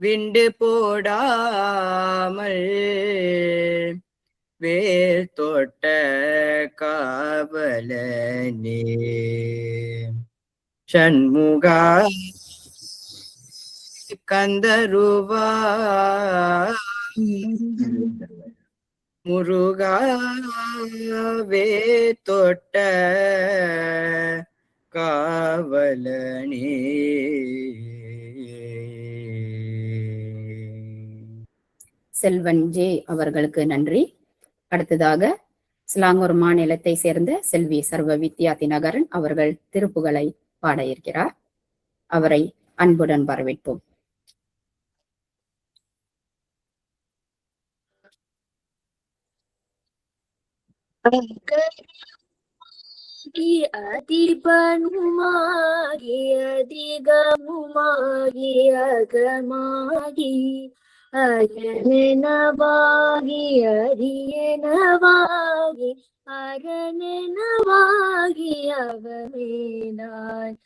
விண்டு போடாமல் வேல் தொட்ட காவலனே சண்முகா கந்தருவா முருகாவே தொட்ட காவலனே. செல்வன் ஜே அவர்களுக்கு நன்றி. அடுத்ததாக சிலாங்கூர் மாநிலத்தை சேர்ந்த செல்வி சர்வ வித்யா தினகரன் அவர்கள் திருப்புகளை பாட இருக்கிறார். அவரை அன்புடன் வரவேற்போம். அதிபனுமாகி அதிகமுமாகி அகமாகி அரணவாகி அரியனவாகி அரணவாகி அவனேனான்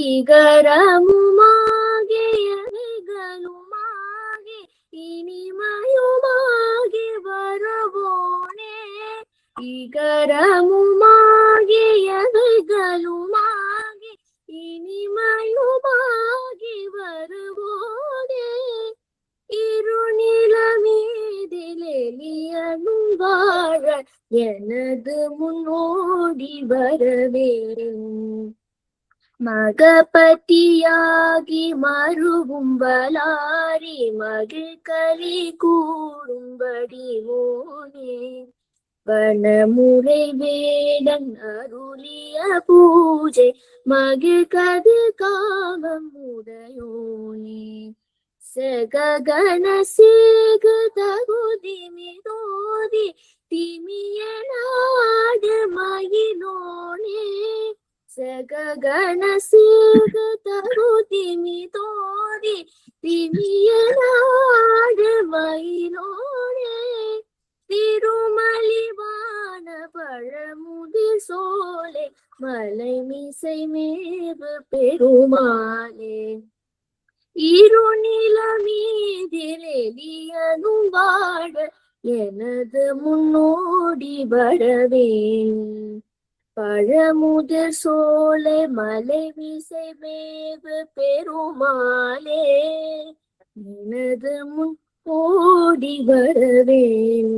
இகரமுமாகி அரிகளுமாகி இனிமயுமாகி வரவோனே இகரமுமாகி அவைகளுமாகி இனிமயுமாகி வருவோனே இருநிலமீதிலெளியனும் வாழ எனது முன்னோடி வரவேன் மகபதியாகி மருவும் வலாரி மகிழ்கலி கூடும்படி மோனே வனமுறை வேடன் அருளிய பூஜை மகிழ்கது காமம் உடையோனே சககன சேகு தகுதி மிதோதி திமியனாடு மயிலோனே சககன சேகு தகுதி மிதோதி திமியனாடு மயிலோனே திருமலிவான பழமுதிர் சோலை மலை மிசை மேவு பெருமாளே இருநிலமீதிலெளியனும் வாழ எனது முன்னோடி வரவேன் பழமுதிர் சோலை மலை மிசை மேவு பெருமாளே எனது முன் ஓடி வரவேன்.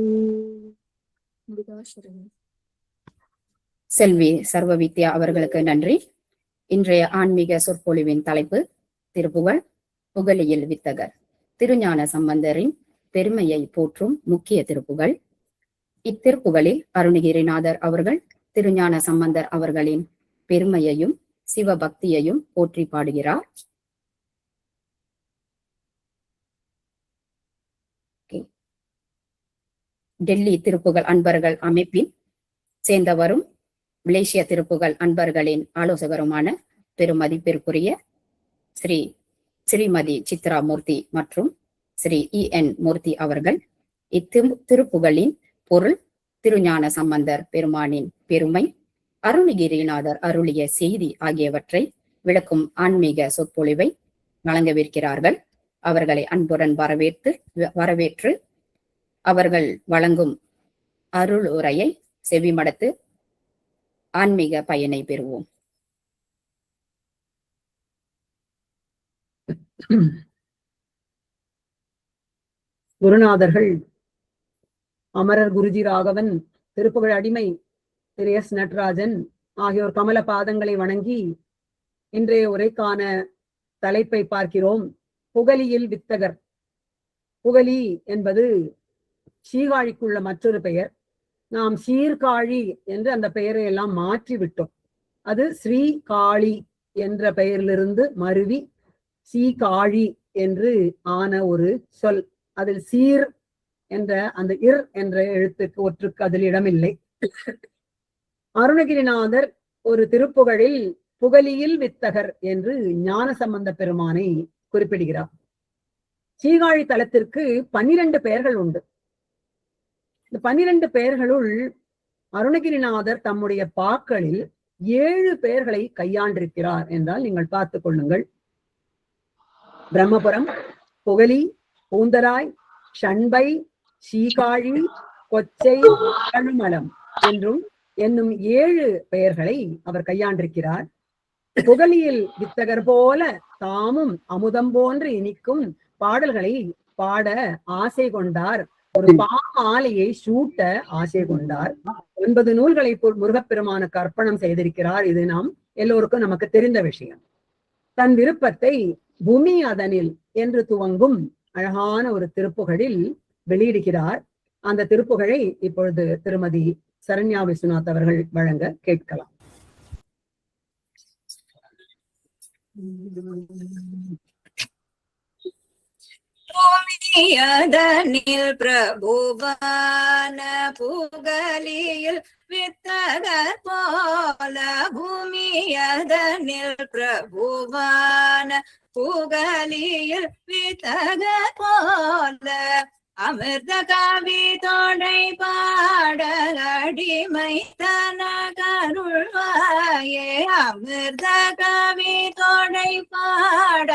செல்வி சர்வ வித்யா அவர்களுக்கு நன்றி. இன்றைய ஆன்மீக சொற்பொழிவின் தலைப்பு திருப்புகழ் புகழியில் வித்தகர். திருஞான சம்பந்தரின் பெருமையை போற்றும் முக்கிய திருப்புகழ். இத்திருப்புகளில் அருணகிரிநாதர் அவர்கள் திருஞான சம்பந்தர் அவர்களின் பெருமையையும் சிவபக்தியையும் போற்றி பாடுகிறார். டெல்லி திருப்புகழ் அன்பர்கள் அமைப்பின் சேர்ந்தவரும் மலேசிய திருப்புகழ் அன்பர்களின் ஆலோசகருமான பெருமதிப்பிற்குரிய ஸ்ரீமதி சித்ரா மூர்த்தி மற்றும் ஸ்ரீ EN மூர்த்தி அவர்கள் திருப்புகழின் பொருள், திருஞான சம்பந்தர் பெருமானின் பெருமை, அருணகிரிநாதர் அருளிய செய்தி ஆகியவற்றை விளக்கும் ஆன்மீக சொற்பொழிவை வழங்கவிருக்கிறார்கள். அவர்களை அன்புடன் வரவேற்று அவர்கள் வழங்கும் அருள் உரையை செவிமடுத்து ஆன்மீக பயனை பெறுவோம். குருநாதர்கள் அமரர் குருஜி ராகவன், திருப்புகழ் அடிமை திரு S நடராஜன் ஆகியோர் கமல பாதங்களை வணங்கி இன்றைய உரைக்கான தலைப்பை பார்க்கிறோம். புகழியில் வித்தகர். புகழி என்பது சீர்காழிக்குள்ள மற்றொரு பெயர். நாம் சீர்காழி என்று அந்த பெயரை எல்லாம் மாற்றி விட்டோம். அது ஸ்ரீகாழி என்ற பெயரிலிருந்து மருவி சீகாழி என்று ஆன ஒரு சொல். அதில் சீர் என்ற அந்த இர் என்ற எழுத்துக்கு ஒற்றுக்கு அதில் இடமில்லை. அருணகிரிநாதர் ஒரு திருப்புகழில் புகழியில் வித்தகர் என்று ஞான சம்பந்த பெருமானை குறிப்பிடுகிறார். சீர்காழி தலத்திற்கு 12 பெயர்கள் உண்டு. இந்த 12 பெயர்களுள் அருணகிரிநாதர் தம்முடைய பாக்களில் 7 பெயர்களை கையாண்டிருக்கிறார் என்றால் நீங்கள் பார்த்துக் கொள்ளுங்கள். பிரம்மபுரம், புகலி, பூந்தராய், ஷண்பை, சீகாழி, கொச்சை, கழுமலம் என்னும் 7 பெயர்களை அவர் கையாண்டிருக்கிறார். புகலியில் வித்தகர் போல தாமும் அமுதம் போன்று இனிக்கும் பாடல்களை பாட ஆசை கொண்டார். ஒரு பாமாலையை சூட்ட ஆசை கொண்டார். 9 நூல்களை முருகப்பெருமானுக்கு அர்ப்பணம் செய்திருக்கிறார். இது நாம் எல்லோருக்கும் நமக்கு தெரிந்த விஷயம். தன் விருப்பத்தை பூமி அதனில் என்று துவங்கும் அழகான ஒரு திருப்புகழில் வெளியிடுகிறார். அந்த திருப்புகழை இப்பொழுது திருமதி சரண்யா விஸ்வநாத் அவர்கள் வழங்க கேட்கலாம். பூமியதனில் பிரபுவான புகலியில் வித்தகர் போல, பூமியதனில் பிரபுவான புகலியில் வித்தகர் போல, அமிர்த கவி தோடை பாட அடிமை தன கருள்வாயே, அமிர்த கவி தோடை பாட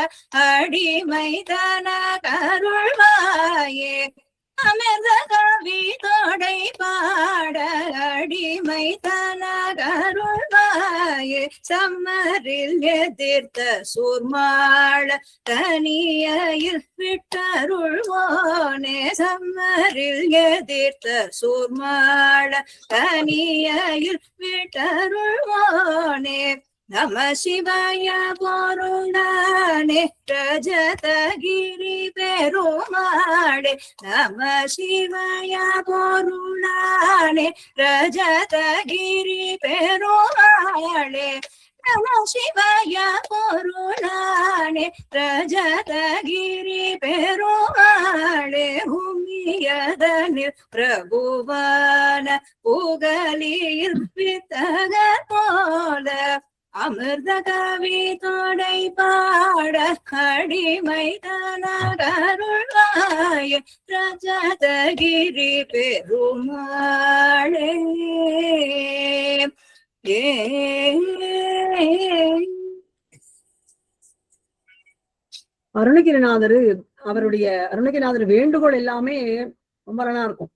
அடிமை தன கருள்வாயே, அமிர்த கவி தோடை பாட அடிமை தன கருள்வாயே, சம்மரில் எதிர்த்த சூர்மாள தனியில் விட்டருள்வோனே, சம்மரில் எதிர்த்த சூர்மாள தனியில் விட்டருள்வோனே, நம சிவாய பொருளானே ரஜதகிரி பெருமாளே, நம சிவாய பொருளானே ரஜதகிரி பெருமாளே, நம சிவாய பொருளானே ரஜதகிரி பெருமாளே, பூமியதனில் பிரபுவான புகலியில் வித்தகர் போல, அமிர்த கவி தோடை பாட அடிமை தன கருள்வாய, ரஜதகிரி பெருமாளே. அருணகிரிநாதர் வேண்டுகோள் எல்லாமே ரொம்ப நல்லா இருக்கும்.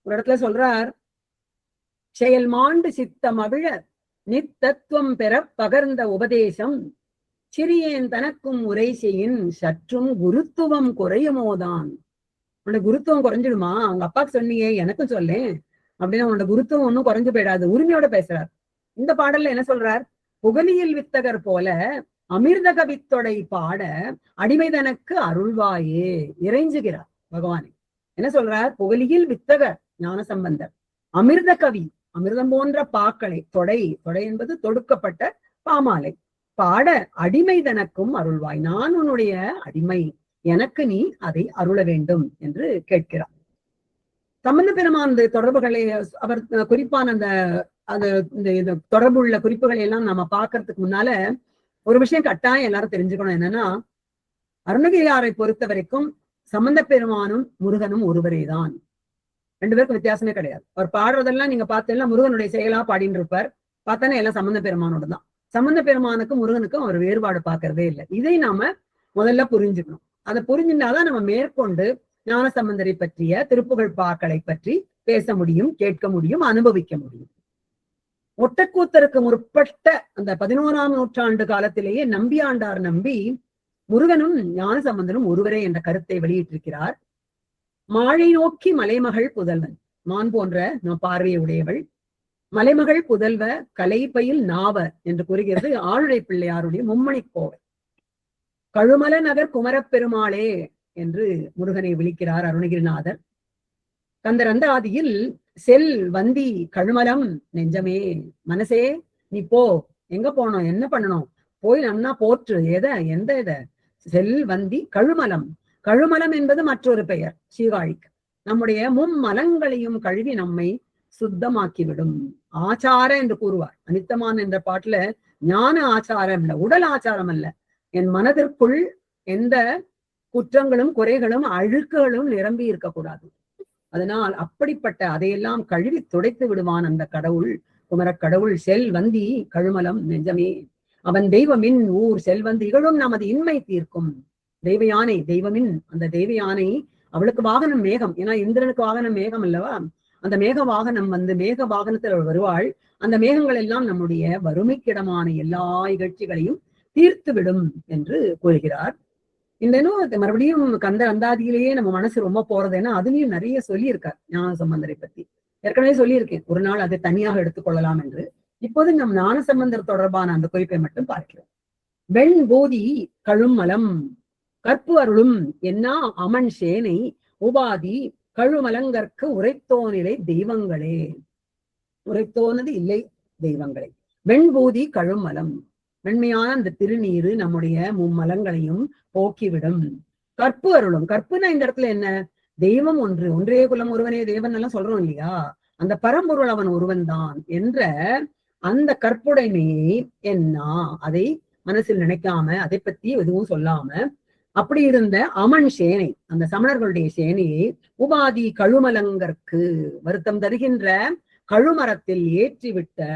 ஒரு இடத்துல சொல்றார், செயல் மாண்டு சித்தம் அவிழ நித்தத்துவம் பெற பகர்ந்த உபதேசம், சிறியேன் தனக்கும் உரை செய்யின் சற்றும் குருத்துவம் குறையுமோதான். உன்னோட குருத்துவம் குறைஞ்சிடுமா? அவங்க அப்பாக்கு சொன்னீங்க, எனக்கும் சொல்லேன் அப்படின்னு. உன்னோட குருத்துவம் ஒன்னும் குறைஞ்சு போயிடாது. உரிமையோட பேசுறார். இந்த பாடல்ல என்ன சொல்றார்? புகலியில் வித்தகர் போல அமிர்த கவித்தொடை பாட அடிமைதனக்கு அருள்வாயே இறைஞ்சுகிறார் பகவானே. என்ன சொல்றார்? புகலியில் வித்தகர் ஞானசம்பந்தர், அமிர்த கவி அமிர்தம் போன்ற பாக்களை, தொடை என்பது தொடுக்கப்பட்ட பாமாலை பாட அடிமைதனக்கும் அருள்வாய், நான் உன்னுடைய அடிமை, எனக்கு நீ அதை அருள வேண்டும் என்று கேட்கிறார். சம்பந்த பெருமான் தொடர்புகளை அவர் குறிப்பான அந்த தொடர்புள்ள குறிப்புகளை எல்லாம் நம்ம பாக்குறதுக்கு முன்னால ஒரு விஷயம் கட்டாயம் எல்லாரும் தெரிஞ்சுக்கணும். என்னன்னா, அருணகிரியாரை பொறுத்த வரைக்கும் சம்பந்த பெருமானும் முருகனும் ஒருவரே தான். 2 பேருக்கும் வித்தியாசமே கிடையாது. அவர் பாடுறதெல்லாம் நீங்க பார்த்தீங்கன்னா முருகனுடைய செயலா பாடிட்டு இருப்பார். பார்த்தானே எல்லாம் சம்பந்த பெருமானோட தான். சம்பந்த பெருமானுக்கும் முருகனுக்கும் அவர் வேறுபாடு பார்க்கறதே இல்லை. இதை நாம முதல்ல புரிஞ்சுக்கணும். அதை புரிஞ்சுட்டாதான் நம்ம மேற்கொண்டு ஞான சம்பந்தரை பற்றிய திருப்புகழ் பாக்களை பற்றி பேச முடியும், கேட்க முடியும், அனுபவிக்க முடியும். ஒட்டக்கூத்தருக்கு முற்பட்ட அந்த 11ஆம் நூற்றாண்டு காலத்திலேயே நம்பியாண்டார் நம்பி முருகனும் ஞான சம்பந்தனும் ஒருவரே என்ற கருத்தை வெளியிட்டிருக்கிறார். மாழை நோக்கி மலைமகள் புதல்வன், மான் போன்ற பார்வையை உடையவள், மலைமகள் புதல்வ கலைப்பயில் நாவ என்று கூறுகிறது ஆளுடை பிள்ளையாருடைய மும்மணி கோவை. கழுமல நகர் குமரப்பெருமாளே என்று முருகனை விழிக்கிறார் அருணகிரிநாதர். கந்தர் அந்த ஆதியில் செல் வந்தி கழுமலம் நெஞ்சமே, மனசே நீ போ, எங்க போனோம், என்ன பண்ணணும், போய் நன்னா போற்று, எந்த செல் வந்தி கழுமலம். கழுமலம் என்பது மற்றொரு பெயர் சீகாழிக்கு. நம்முடைய மும்மலங்களையும் கழுவி நம்மை சுத்தமாக்கிவிடும். ஆச்சார என்று கூறுவார் அனித்தமான் என்ற பாட்டுல. ஞான ஆச்சாரம் இல்ல, உடல் ஆச்சாரம் அல்ல, என் மனதிற்குள் எந்த குற்றங்களும் குறைகளும் அழுக்குகளும் நிரம்பி இருக்கக்கூடாது. அதனால் அப்படிப்பட்ட அதையெல்லாம் கழுவி துடைத்து விடுவான் அந்த கடவுள், குமரக் கடவுள். செல் வந்தி கழுமலம் நெஞ்சமே, அவன் தெய்வமின் ஊர் செல்வந்தி இகழும் நமது இன்மை தீர்க்கும். தெய்வ யானை, தெய்வமின் அந்த தெய்வ யானை, அவளுக்கு வாகனம் மேகம். ஏன்னா இந்திரனுக்கு வாகனம் மேகம் அல்லவா? அந்த மேக வாகனம் மேக வாகனத்தில் அவள் வருவாள். அந்த மேகங்கள் எல்லாம் நம்முடைய வறுமைக்கிடமான எல்லா இகழ்ச்சிகளையும் தீர்த்து விடும் என்று கூறுகிறார். இந்த மறுபடியும் கந்த அந்தாதியிலேயே நம்ம மனசு ரொம்ப போறது. ஏன்னா அதுலயும் நிறைய சொல்லியிருக்கார் ஞான சம்பந்தரை பத்தி. ஏற்கனவே சொல்லியிருக்கேன், ஒரு நாள் அதை தனியாக எடுத்துக்கொள்ளலாம் என்று. இப்போது நம் ஞான சம்பந்தர் தொடர்பான அந்த குறிப்பை மட்டும் பார்க்கிறோம். வெண் போதி கழுமலம் கற்பு அருளும் என்னா அமன் சேனை உபாதி கழுமலங்கற்கு உரைத்தோனிலை தெய்வங்களே. உரைத்தோனது இல்லை தெய்வங்களே. வெண்பூதி கழுமலம், வெண்மையான அந்த திருநீரு நம்முடைய மும்மலங்களையும் போக்கிவிடும். கற்பு அருளும், கற்புனா இந்த இடத்துல என்ன? தெய்வம் ஒன்று, ஒன்றே குலம் ஒருவனே தேவன் எல்லாம் சொல்றோம் இல்லையா? அந்த பரம்பொருள் அவன் ஒருவன் தான் என்ற அந்த கற்புடைமையை என்ன, அதை மனசில் நினைக்காம, அதை பத்தி எதுவும் சொல்லாம, அப்படி இருந்த அமன் சேனை, அந்த சமணர்களுடைய சேனையை உபாதி கழுமலங்கற்கு, வருத்தம் தருகின்ற கழுமரத்தில் ஏற்றிவிட்ட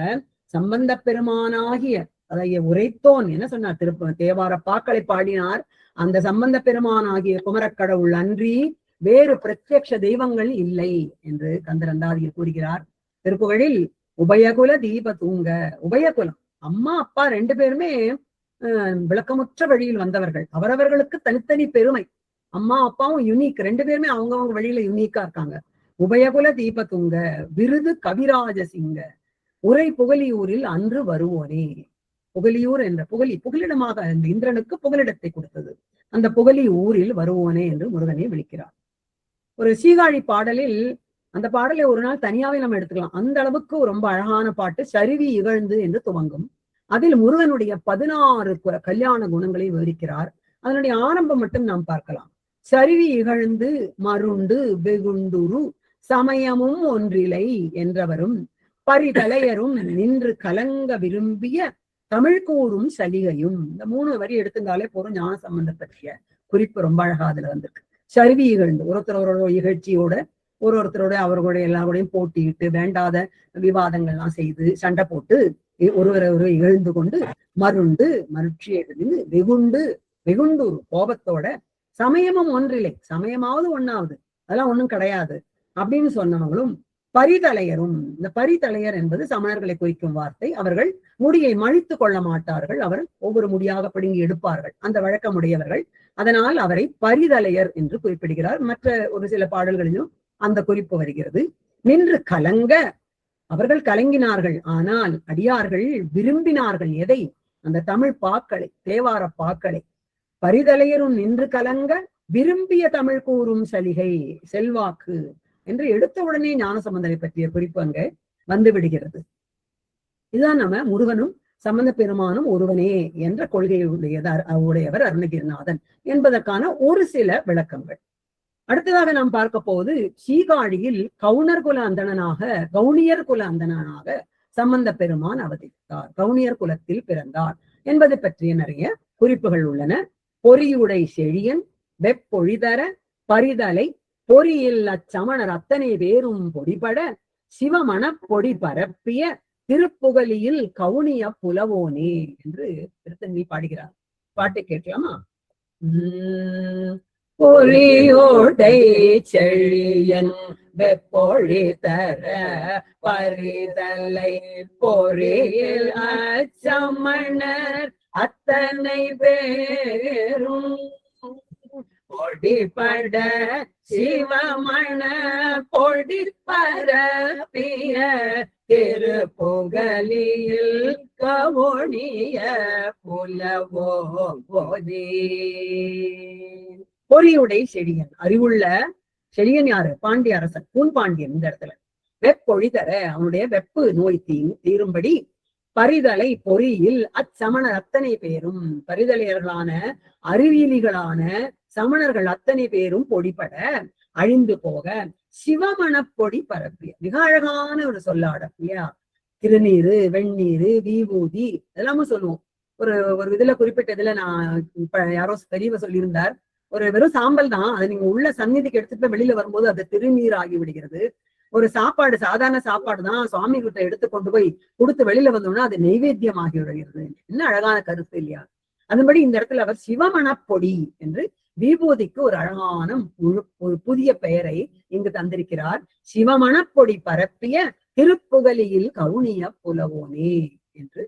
சம்பந்த பெருமானாகிய அதைய உரைத்தோன் என்ன சொன்னார்? தேவார பாக்களை பாடினார். அந்த சம்பந்த பெருமானாகிய குமரக்கடவுள் அன்றி வேறு பிரத்யக்ஷ தெய்வங்கள் இல்லை என்று கந்தரந்தாதியில் கூறுகிறார். திருப்புகழில் உபயகுல தீப தூங்க, உபயகுலம் அம்மா அப்பா ரெண்டு பேருமே விளக்கமுற்ற வழியில் வந்தவர்கள். அவரவர்களுக்கு தனித்தனி பெருமை. அம்மா அப்பாவும் யுனிக், ரெண்டு பேருமே அவங்கவங்க வழியில யுனிக்கா இருக்காங்க. உபயகுல தீப தூங்க விருது கவிராஜ சிங்க உரை புகலியூரில் அன்று வருவோனே. புகலியூர் என்ற புகலிடமாக இந்த இந்திரனுக்கு புகலிடத்தை கொடுத்தது. அந்த புகலி ஊரில் வருவோனே என்று முருகனை விളിக்கிறார். ஒரு சீகாழி பாடலில், அந்த பாடலை ஒரு நாள் தனியாவே நம்ம எடுத்துக்கலாம். அந்த அளவுக்கு ரொம்ப அழகான பாட்டு. சரிவி இகழ்ந்து என்று துவங்கும். அதில் முருகனுடைய 16 கல்யாண குணங்களை விவரிக்கிறார். அதனுடைய ஆரம்பம் மட்டும் நாம் பார்க்கலாம். சரிவி இகழ்ந்து மருண்டு வெகுண்டுரு சமயமும் ஒன்றிலை என்றவரும் பரிதலையரும் நின்று கலங்க விரும்பிய தமிழ் கூறும் சலிகையும். இந்த 3 வரி எடுத்துட்டாலே போதும் ஞான சம்பந்தம் பற்றிய குறிப்பு ரொம்ப அழகா அதுல வந்திருக்கு. சரிவி இகழ்ந்து, ஒருத்தரோட இகழ்ச்சியோட ஒருத்தரோட அவர்களுடைய எல்லாரோடையும் போட்டியிட்டு வேண்டாத விவாதங்கள்லாம் செய்து சண்டை போட்டு ஒருவரை இகழ்ந்து கொண்டு மருண்டு மருட்சி எழுந்து வெகுண்டு கோபத்தோட சமயமும் ஒன்றில்லை, சமயமாவது ஒண்ணாவது அதெல்லாம் ஒண்ணும் கிடையாது அப்படின்னு சொன்னவங்களும் பரிதலையரும். இந்த பரிதலையர் என்பது சமணர்களை குறிக்கும் வார்த்தை. அவர்கள் முடியை மழித்து கொள்ள மாட்டார்கள். அவர் ஒவ்வொரு முடியாக பிடுங்கி எடுப்பார்கள், அந்த வழக்கமுடையவர்கள். அதனால் அவரை பரிதலையர் என்று குறிப்பிடுகிறார். மற்ற ஒரு சில பாடல்களிலும் அந்த குறிப்பு வருகிறது. நின்று கலங்க, அவர்கள் கலங்கினார்கள். ஆனால் அடியார்கள் விரும்பினார்கள் எதை? அந்த தமிழ் பாக்களை, தேவார பாக்களை. பரிதலையரும் நின்று கலங்க விரும்பிய தமிழ் கூறும் சலிகை, செல்வாக்கு என்று எடுத்த உடனே ஞானசம்பந்தரை பற்றிய குறிப்பு அங்க வந்து விடுகிறது. இதுதான் நம்ம முருகனும் சம்பந்த பெருமானும் ஒருவனே என்ற கொள்கையுடையவர் அருணகிரிநாதன் என்பதற்கான ஒரு சில விளக்கங்கள். அடுத்ததாக நாம் பார்க்க போவது சீகாழியில் கவுனியர் குல அந்தணனாக சம்பந்த பெருமான் அவதரித்தார். கவுனியர் குலத்தில் பிறந்தார் என்பது பற்றிய நிறைய குறிப்புகள் உள்ளன. பொறியுடை செழியன் வெப்பொழிதர பரிதலை பொறியில் அச்சமணர் அத்தனை பேரும் பொடிபட சிவமண பொடி பரப்பிய திருப்புகலியில் கவுனிய புலவோனே என்று திருத்தங்கி பாடுகிறார். பாட்டை கேட்கலாமா? பொறியோடை செழியன் வெப்பொழிதர பரிதலை பொறியில் அச்சமணர் அத்தனை பேரும் பொடிபட சிவமண பொடி பரப்பிய திருப்புகலியில் கவுனிய புலவோ போதே. பொறியுடை செழியன், அறிவுள்ள செழியன் யாரு? பாண்டிய அரசன், பூன் பாண்டியன். இந்த இடத்துல வெப்பொழிதர, அவனுடைய வெப்பு நோய் தீரும்படி பரிதலை பொறியில் அச்சமணர் அத்தனை பேரும், பரிதலையர்களான அறிவியலிகளான சமணர்கள் அத்தனை பேரும் பொடிபட அழிந்து போக சிவமண பொடி பரப்பிய. மிக அழகான ஒரு சொல்லாடம் இல்லையா? திருநீரு, வெந்நீரு, விபூதி இதெல்லாமும் சொல்லுவோம். ஒரு இதுல குறிப்பிட்ட இதுல நான் இப்ப யாரோ பெரியவ சொல்லியிருந்தார், ஒரு வெறும் சாம்பல் தான், அது நீங்க உள்ள சந்நிதிக்கு எடுத்துட்டு வெளியில வரும்போது அது திருநீர் ஆகி விடுகிறது. ஒரு சாப்பாடு, சாதாரண சாப்பாடு தான், சுவாமி கிட்ட எடுத்து கொண்டு போய் கொடுத்து வெளியில வந்தோம்னா அது நைவேத்தியம் ஆகி விடுகிறது. என்ன அழகான கருத்து இல்லையா? அதன்படி இந்த இடத்துல அவர் சிவமண பொடி என்று விபூதிக்கு ஒரு அழகான ஒரு புதிய பெயரை இங்கு தந்திருக்கிறார். சிவமணப்பொடி பரப்பிய திருப்புகலியில் கவுனிய புலவோனே என்று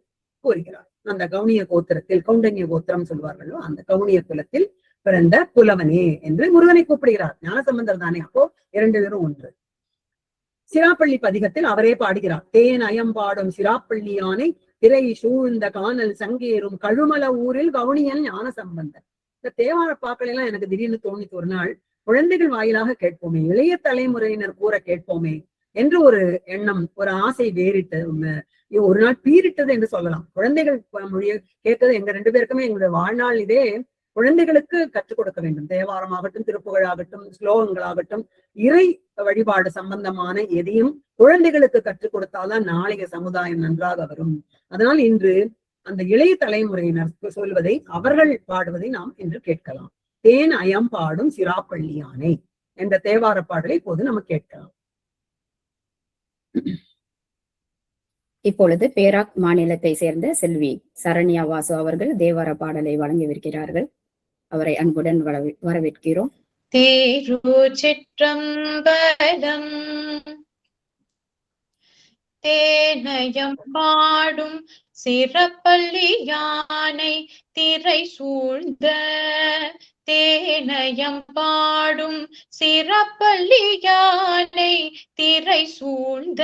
கூறுகிறார். அந்த கவுனிய கோத்திரத்தில், கவுண்டன்ய கோத்திரம் சொல்வார்களோ அந்த கவுனிய குலத்தில் பிறந்த புலவனே என்று முருகனை கூப்பிடுகிறார். ஞானசம்பந்தர் தானே, அப்போ 2 பேரும் ஒன்று. சிராப்பள்ளி பதிகத்தில் அவரே பாடுகிறார். தேன் அயம்பாடும் சிராப்பள்ளி யானை திரை சூழ்ந்த காணல் சங்கேறும் கழுமல ஊரில் கவுனியன் ஞானசம்பந்தன். இந்த தேவார பாக்கள் எல்லாம் எனக்கு திடீர்னு தோணித்து ஒரு நாள் குழந்தைகள் வாயிலாக கேட்போமே, இளைய தலைமுறையினர் கூற கேட்போமே என்று ஒரு எண்ணம், ஒரு ஆசை வேறிட்டு ஒரு நாள் பீரிட்டது என்று சொல்லலாம். குழந்தைகள் மொழியை கேட்கறது எங்க 2 பேருக்குமே எங்களுடைய வாழ்நாள் இதே. குழந்தைகளுக்கு கற்றுக் கொடுக்க வேண்டும். தேவாரமாகட்டும், திருப்புகழாகட்டும், ஸ்லோகங்களாகட்டும், இறை வழிபாடு சம்பந்தமான எதையும் குழந்தைகளுக்கு கற்றுக் கொடுத்தால்தான் நாளைய சமுதாயம் நன்றாக வரும். அதனால் இன்று அந்த இளைய தலைமுறையினர் சொல்வதை, அவர்கள் பாடுவதை நாம் இன்று கேட்கலாம். தேன் அயம் பாடும் சிராப்பள்ளி யானை என்ற தேவார பாடலை இப்போது நம்ம கேட்கலாம். இப்பொழுது பேராக் மாநிலத்தை சேர்ந்த செல்வி சரண்யா வாசு அவர்கள் தேவார பாடலை வழங்கவிருக்கிறார்கள். அவரை அன்புடன் வரவேற்கிறோம். திருச்சிற்றம்பலம். தேனயம் பாடும் சிறப்பள்ளி யானை திரை சூழ்ந்த, தேனயம் பாடும் சிறப்பள்ளி யானை திரை சூழ்ந்த,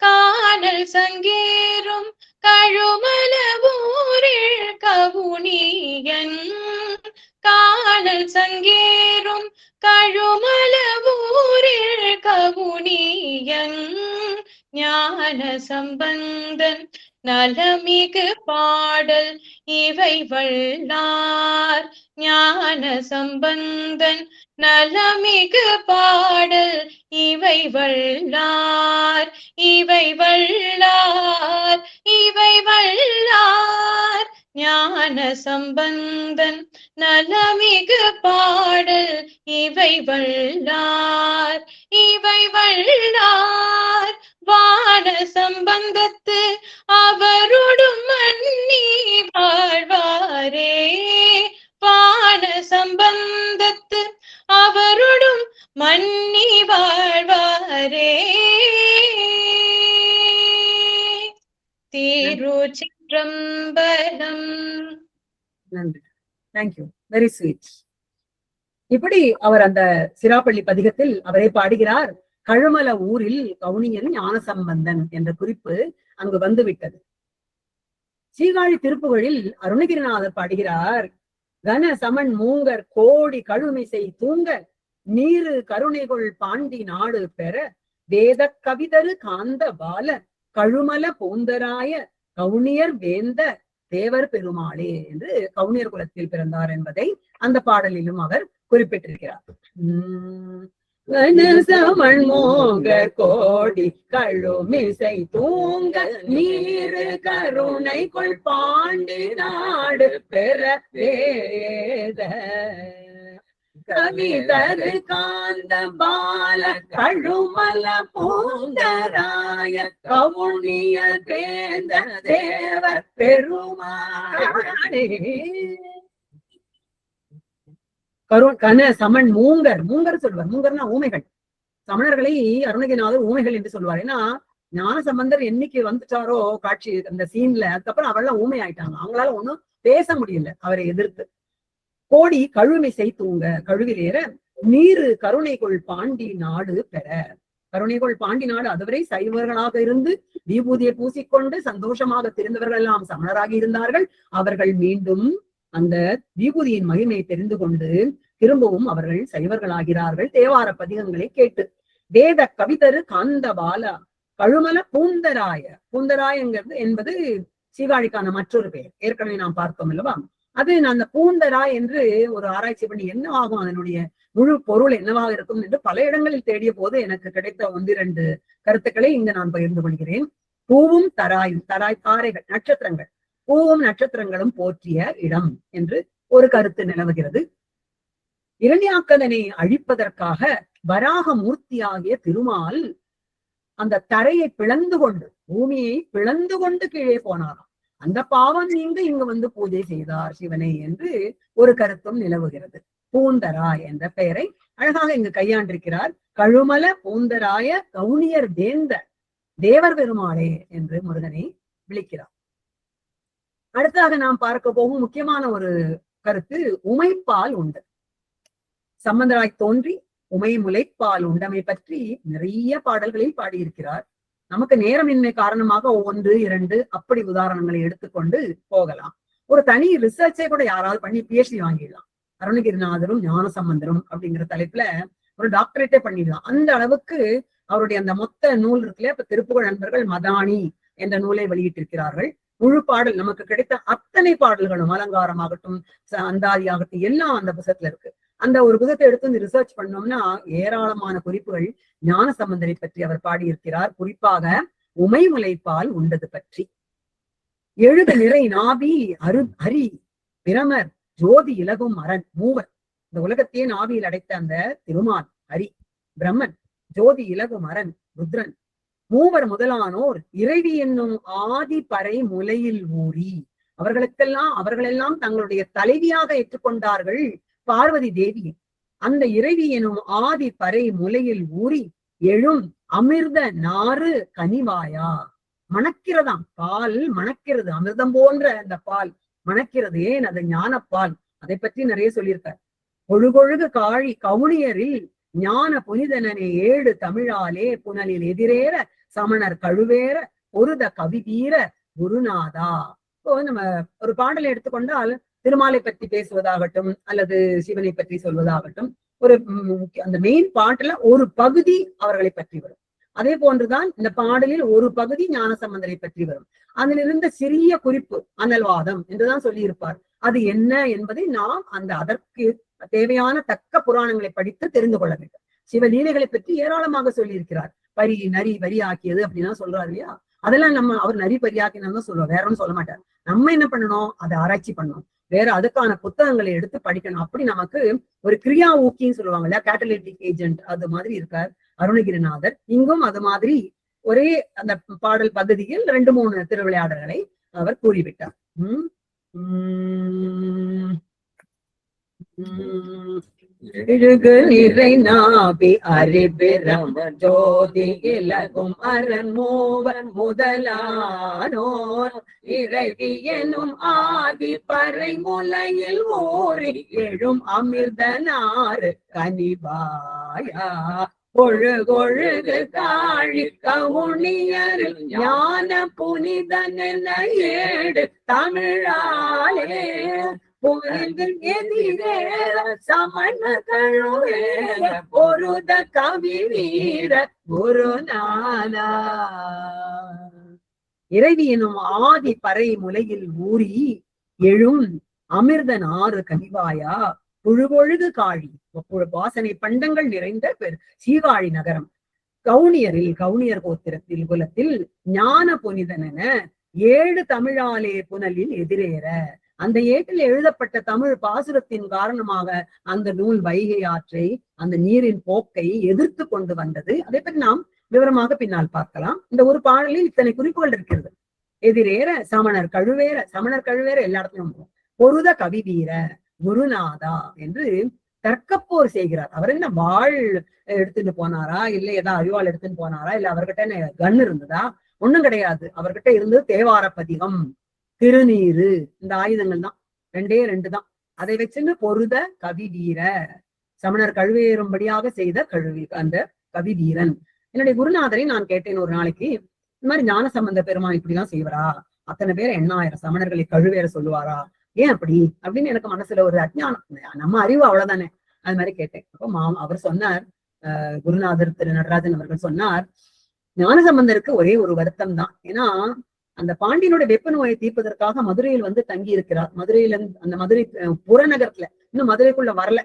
காணல் சங்கேறும் கழுமல ஊரில் கவுனியன், காணல் சங்கேறும் கழுமல ஊரில் கவுனியன், ஞான சம்பந்தன் நலமிகு பாடல் இவை வல்லார், ஞான சம்பந்தன் நலமிகு பாடல் இவை வல்லார், இவை வல்லார், இவை வல்லார், ஞான சம்பந்தன் நலமிகு பாடல் இவை வல்லார், இவை வல்லார், வான சம்பந்தத்து அவரோடும் மன்னி வாழ்வாரே, வான சம்பந்தத்து அவரோடும் மன்னி வாழ்வாரே. திருச்சிற்றம்பலம். நன்றி, தேங்க்யூ, வெரி ஸ்வீட். இப்படி அவர் அந்த சிராப்பள்ளி பதிகத்தில் அவரே பாடுகிறார். கழுமல ஊரில் கவுனியன் ஞானசம்பந்தன் என்ற குறிப்பு அங்கு வந்துவிட்டது. சீர்காழி திருப்புகழில் அருணகிரிநாதர் பாடுகிறார். கன சமன் மூங்கர் கோடி கழுமிசை தூங்க, நீரு கருணைகொள் பாண்டி நாடு பெற, வேத கவிதரு காந்த பால கழுமல பூந்தராய கவுனியர் வேந்த தேவர் பெருமாளே என்று கவுனியர் குலத்தில் பிறந்தார் என்பதை அந்த பாடலிலும் அவர் குறிப்பிட்டிருக்கிறார். சமன் மூங்கர் கோடி கழுமிசை தூங்க, நீரு கருணைகொள் பாண்டி நாடு பெற, வேத கவிதரு காந்த பால கழுமல பூந்தராய கவுனிய வேந்த தேவ பெருமாளே. கன சமன் மூங்கர், மூங்கர் சொல்வார். மூங்கர்னா ஊமைகள். சமணர்களை அருணகிரிநாதர் ஊமைகள் என்று சொல்வார். ஏன்னா ஞானசம்பந்தர் என்னைக்கு வந்துட்டாரோ காட்சி அந்த சீன்ல, அதுக்கப்புறம் அவெல்லாம் ஊமை ஆயிட்டாங்க. அவங்களால ஒண்ணும் பேச முடியல அவரை எதிர்த்து. கோடி கழுமிசை தூங்க, கழுவிலேற, நீரு கருணைகொள் பாண்டி நாடு பெற. கருணைகொள் பாண்டி நாடு அதுவரை சைவர்களாக இருந்து விபூதியை பூசிக்கொண்டு சந்தோஷமாக தெரிந்தவர்கள் எல்லாம் சமணராகி இருந்தார்கள். அவர்கள் மீண்டும் அந்த விபூதியின் மகிமையை தெரிந்து கொண்டு திரும்பவும் அவர்கள் சைவர்களாகிறார்கள் தேவார பதிகங்களை கேட்டு. வேத கவிதரு காந்த பாலா கழுமல பூந்தராய, பூந்தராயங்கிறது என்பது சீகாழிக்கான மற்றொரு பெயர். ஏற்கனவே நாம் பார்த்தோம் அல்லவா? அது அந்த பூந்தராய் என்று ஒரு ஆராய்ச்சி பண்ணி என்ன ஆகும், அதனுடைய முழு பொருள் என்னவாக இருக்கும் என்று பல இடங்களில் தேடிய போது எனக்கு கிடைத்த 1-2 கருத்துக்களை இங்கு நான் பகிர்ந்து கொள்கிறேன். பூவும் தராயும், தராய் தாரைகள், நட்சத்திரங்கள், பூவும் நட்சத்திரங்களும் போற்றிய இடம் என்று ஒரு கருத்து நிலவுகிறது. இரண்யாக்கதனை அழிப்பதற்காக வராக மூர்த்தியாகிய திருமால் அந்த தரையை பிளந்து கொண்டு, பூமியை பிளந்து கொண்டு கீழே போனாராம். அந்த பாவம் நீங்க இங்க வந்து பூஜை செய்தார் சிவனை என்று ஒரு கருத்தும் நிலவுகிறது. பூந்தராய் என்ற பெயரை அழகாக இங்கு கையாண்டிருக்கிறார். கழுமல பூந்தராய கவுனியர் தேந்த தேவர் பெருமாளே என்று முருகனை விളിக்கிறார். அடுத்ததாக நாம் பார்க்க போகும் முக்கியமான ஒரு கருத்து உமைப்பால் உண்டு. சம்பந்தராய் தோன்றி உமை முலைப்பால் உண்டமை பற்றி நிறைய பாடல்களில் பாடியிருக்கிறார். நமக்கு நேரமின்மை காரணமாக 1, 2 அப்படி உதாரணங்களை எடுத்துக்கொண்டு போகலாம். ஒரு தனி ரிசர்ச்சை கூட யாராவது பண்ணி PhD வாங்கிடலாம். அருணகிரிநாதரும் ஞான சம்பந்தரும் அப்படிங்கிற தலைப்புல ஒரு டாக்டரேட்டே பண்ணிடலாம். அந்த அளவுக்கு அவருடைய அந்த மொத்த நூல் இருக்குல்ல. இப்ப திருப்புகழ் நண்பர்கள் மதானி என்ற நூலை வெளியிட்டிருக்கிறார்கள். முழு பாடல் நமக்கு கிடைத்த அத்தனை பாடல்களும் அலங்காரமாகட்டும் அந்தாதியாகட்டும் எல்லாம் அந்த புத்தகத்துல இருக்கு. அந்த ஒரு புத்தகத்தை எடுத்து வந்து ரிசர்ச் பண்ணோம்னா ஏராளமான குறிப்புகள் ஞான சம்பந்தரை பற்றி அவர் பாடியிருக்கிறார். குறிப்பாக உமை முலைப்பால் உண்டது பற்றி. எழுது நிறை நாபி ஹரி பிரமர் ஜோதி இலகும் அரண் மூவர். இந்த உலகத்தையே நாவியில் அடைத்த அந்த திருமால் ஹரி பிரம்மன் ஜோதி இலகும் அரண் ருத்ரன் மூவர் முதலானோர் இறைவி என்னும் ஆதி பறை முலையில் ஊறி அவர்களெல்லாம் தங்களுடைய தலைவியாக ஏற்றுக்கொண்டார்கள் பார்வதி தேவி. அந்த இறைவி எனும் ஆதி பறை முலையில் ஊறி எழும் அமிர்த நாறு கனிவாயா. மணக்கிறதாம் பால், மணக்கிறது. அமிர்தம் போன்ற அந்த பால் மணக்கிறது. ஏன்? அது ஞானப்பால். அதை பற்றி நிறைய சொல்லியிருக்கார். பொழுகொழுகு காழி கவுனியரில் ஞான புனிதனனே 7 தமிழாலே புனலில் எதிரேற சமணர் கழுவேற பொருத கவிதீர குருநாதா. இப்போ நம்ம ஒரு பாடலை எடுத்துக்கொண்டால் திருமாலை பற்றி பேசுவதாகட்டும் அல்லது சிவனை பற்றி சொல்வதாகட்டும் ஒரு அந்த மெயின் பாட்டுல ஒரு பகுதி அவர்களை பற்றி வரும். அதே போன்றுதான் இந்த பாடலில் ஒரு பகுதி ஞான சம்பந்தரை பற்றி வரும். அதிலிருந்த சிறிய குறிப்பு அனல்வாதம் என்றுதான் சொல்லி இருப்பார். அது என்ன என்பதை நாம் அதற்கு தேவையான தக்க புராணங்களை படித்து தெரிந்து கொள்ள வேண்டும். சிவலீலைகளை பற்றி ஏராளமாக சொல்லி இருக்கிறார். பரி நரி வரி ஆக்கியது அப்படின்னா சொல்றாரு இல்லையா? அதெல்லாம் அவர் நரி பரியாக்கினாலும் சொல்லுவோம், வேற ஒன்றும் சொல்ல மாட்டார். நம்ம என்ன பண்ணணும்? அதை ஆராய்ச்சி பண்ணணும். வேற அதுக்கான புத்தகங்களை எடுத்து படிக்கணும். அப்படி நமக்கு ஒரு கிரியா ஊக்கின்னு சொல்லுவாங்க இல்லையா, கேட்டலிட்டிக் ஏஜென்ட், அது மாதிரி இருக்கார் அருணகிரிநாதர். இங்கும் அது மாதிரி ஒரே அந்த பாடல் பகுதியில் 2-3 திருவிளையாடல்களை அவர் கூறிவிட்டார். இழுகு நிறை நாபி அறிபிரம ஜோதி இலகும் அரண் மூவர் முதலானோர் இறைவி எனும் ஆதி பறை முலையில் ஊறி எழும் அமிர்த நாறு கனிவாயா. பொழுகொழுகு காழி கவுனியரில் ஞான புனிதன் என 7 தமிழாலே புகழ்கள் எதிரேற சமண கழுவேற பொருத கவி வீர குருநாதா. இறைவி எனும் ஆதி பறை முலையில் ஊறி எழும் அமிர்த நாறு கனிவாயா. புழுபொழுது காழி வாசனை பண்டங்கள் நிறைந்த சீவாழி நகரம் கவுனியர் கோத்திரத்தில் குலத்தில் ஞான புனிதனென 7 தமிழாலே புனலில் எதிரேற. அந்த ஏட்டில் எழுதப்பட்ட தமிழ் பாசுரத்தின் காரணமாக அந்த நூல் வைகை ஆற்றை அந்த நீரின் போக்கை எதிர்த்து கொண்டு வந்தது. அதை பற்றி நாம் விவரமாக பின்னால் பார்க்கலாம். இந்த ஒரு பாடலில் இத்தனை குறிப்புகள் இருக்கிறது. எதிரேற சமணர் கழுவேற எல்லா இடத்துலயும் பொருத கவி வீர குருநாதா என்று தர்க்கப்போர் செய்கிறார். அவர் என்ன வாழ் எடுத்துட்டு போனாரா, இல்ல ஏதாவது அறிவாள் எடுத்துட்டு போனாரா, இல்ல அவர்கிட்ட என்ன கன் இருந்ததா? ஒண்ணும் கிடையாது. அவர்கிட்ட இருந்தது தேவார பதிகம், திருநீரு, இந்த ஆயுதங்கள் தான். 2 தான். அதை வச்சுன்னு பொருத கவி வீர சமணர் கழுவேறும்படியாக செய்த அந்த கவி வீரன். என்னுடைய குருநாதரை நான் கேட்டேன் ஒரு நாளைக்கு, இந்த மாதிரி ஞான சம்பந்த பெருமான் இப்படிலாம் செய்வரா? அத்தனை பேர் 8000 சமணர்களை கழுவேற சொல்லுவாரா? ஏன் அப்படி அப்படின்னு எனக்கு மனசுல ஒரு அஜ்ஞானம். நம்ம அறிவு அவ்வளவுதானே. அது மாதிரி கேட்டேன். அப்போ அவர் சொன்னார், குருநாதர் திரு நடராஜன் அவர்கள் சொன்னார், ஞான சம்பந்தருக்கு ஒரே ஒரு வருத்தம் தான். ஏன்னா அந்த பாண்டியனுடைய வெப்ப நோயை தீர்ப்பதற்காக மதுரையில் வந்து தங்கி இருக்கிறார். மதுரையில அந்த மதுரை புறநகரத்துல, இன்னும் மதுரைக்குள்ள வரல.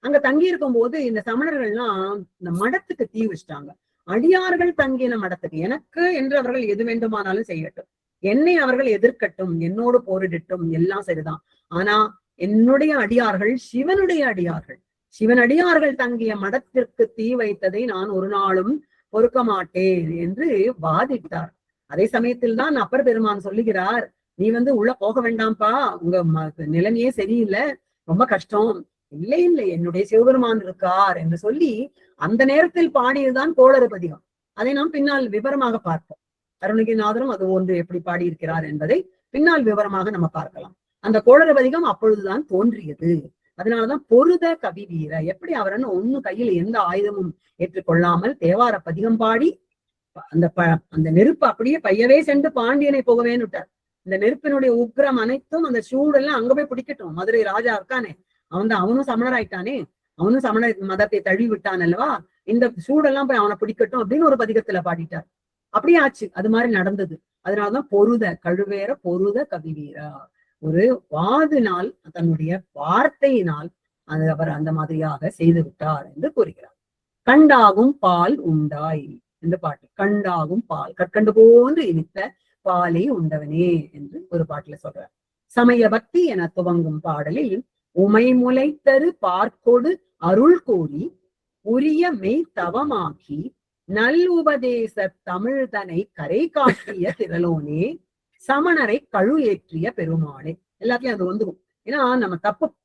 அங்க தங்கி இருக்கும் போது இந்த சமணர்கள்லாம் இந்த மடத்துக்கு தீ வச்சிட்டாங்க. அடியார்கள் தங்கின மடத்துக்கு. எனக்கு என்று அவர்கள் எது வேண்டுமானாலும் செய்யட்டும், என்னை அவர்கள் எதிர்க்கட்டும், என்னோடு போரிடட்டும், எல்லாம் சரிதான். ஆனா என்னுடைய அடியார்கள் சிவனுடைய அடியார்கள், சிவன் அடியார்கள் தங்கிய மடத்திற்கு தீ வைத்ததை நான் ஒரு நாளும் பொறுக்க மாட்டேன் என்று வாதிட்டார். அதே சமயத்தில் தான் அப்பர் பெருமான் சொல்லுகிறார், நீ உள்ள போக வேண்டாம்ப்பா, உங்க நிலைமையே சரியில்லை, ரொம்ப கஷ்டம். இல்லை இல்லை, என்னுடைய சிவபெருமான் இருக்கார் என்று சொல்லி அந்த நேரத்தில் பாடியதுதான் கோளறு பதிகம். அதை நாம் பின்னால் விவரமாக பார்ப்போம். அருணகிரிநாதரும் அது ஒன்று எப்படி பாடியிருக்கிறார் என்பதை பின்னால் விவரமாக நம்ம பார்க்கலாம். அந்த கோளறு பதிகம் அப்பொழுதுதான் தோன்றியது. அதனாலதான் பொருத கவி வீர, எப்படி அவரன்னு ஒண்ணு கையில் எந்த ஆயுதமும் ஏற்றுக்கொள்ளாமல் தேவார பதிகம் பாடி அந்த நெருப்பு அப்படியே பையவே சென்று பாண்டியனை போகவேன்னு விட்டார். இந்த நெருப்பினுடைய உக்கிரம் அனைத்தும் அந்த சூடெல்லாம் அங்க போய் பிடிக்கட்டும். மதுரை ராஜா இருக்கானே, அவனும் சமணராயிட்டானே, அவனும் சமண மதத்தை தழுவி விட்டான் அல்லவா, இந்த சூடெல்லாம் போய் அவனை பிடிக்கட்டும் அப்படின்னு ஒரு பதிகத்துல பாடிட்டார். அப்படியே ஆச்சு, அது மாதிரி நடந்தது. அதனாலதான் பொருத கழுவேற பொருத கவிவீரா, ஒரு வாதினால் தன்னுடைய வார்த்தையினால் அவர் அந்த மாதிரியாக செய்து விட்டார் என்று கூறுகிறார். கண்டாகும் பால் உண்டாய் என்று பாட்டு. கண்டாகும் பால், கற்கண்டு போன்று இனித்த பாலை உண்டவனே என்று ஒரு பாட்டுல சொல்றார். சமய பக்தி என துவங்கும் பாடலில் உமை முளைத்தரு பார்க்கொடு அருள் கோரி உரிய மெய் தவமாக்கி நல் உபதேச தமிழ்தனை கரை காட்டிய திரளோனே சமணரை கழு ஏற்றிய பெருமாளே. எல்லாத்தையும் அது வந்துடும். ஏன்னா நம்ம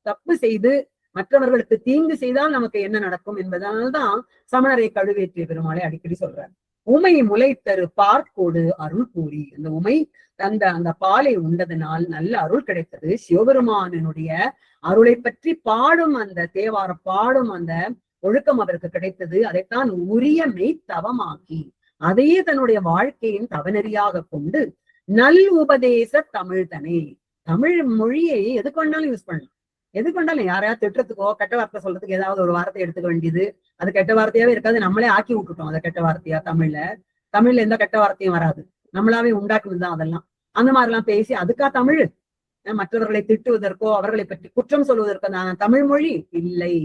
தப்பு செய்து மற்றவர்களுக்கு தீங்கு செய்தால் நமக்கு என்ன நடக்கும் என்பதனால்தான் சமணரை கழுவேற்றிய பெருமாளை அடிக்கடி சொல்றார். உமை முளைத்தரு பார்க்கோடு அருள் கூறி, அந்த உமை அந்த பாலை உண்டதனால் நல்ல அருள் கிடைத்தது. சிவபெருமானுடைய அருளை பற்றி பாடும் அந்த தேவார பாடும் அந்த ஒழுக்கம் அவருக்கு கிடைத்தது. அதைத்தான் உரிய மெய் தவமாக்கி அதையே தன்னுடைய வாழ்க்கையின் தவநெறியாக கொண்டு நல் உபதேச தமிழ்தனை, தமிழ் மொழியை எதுக்கு வேண்டாலும் யூஸ் பண்ணலாம். எதுக்கு வேண்டாலும் யாரையாவது திட்டுறதுக்கோ கெட்ட வார்த்தை சொல்றதுக்கு ஏதாவது ஒரு வார்த்தை எடுத்துக்க வேண்டியது, அது கெட்ட வார்த்தையாவே இருக்காது, நம்மளே ஆக்கி விட்டுட்டோம் அதை கெட்ட வார்த்தையா. தமிழ்ல எந்த கெட்ட வார்த்தையும் வராது, நம்மளாவே உண்டாக்குனதுதான் அதெல்லாம். அந்த மாதிரி எல்லாம் பேசி அதுக்கா தமிழ்? மற்றவர்களை திட்டுவதற்கோ அவர்களை பற்றி குற்றம் சொல்வதற்கோ நான் தமிழ் மொழி இல்லை.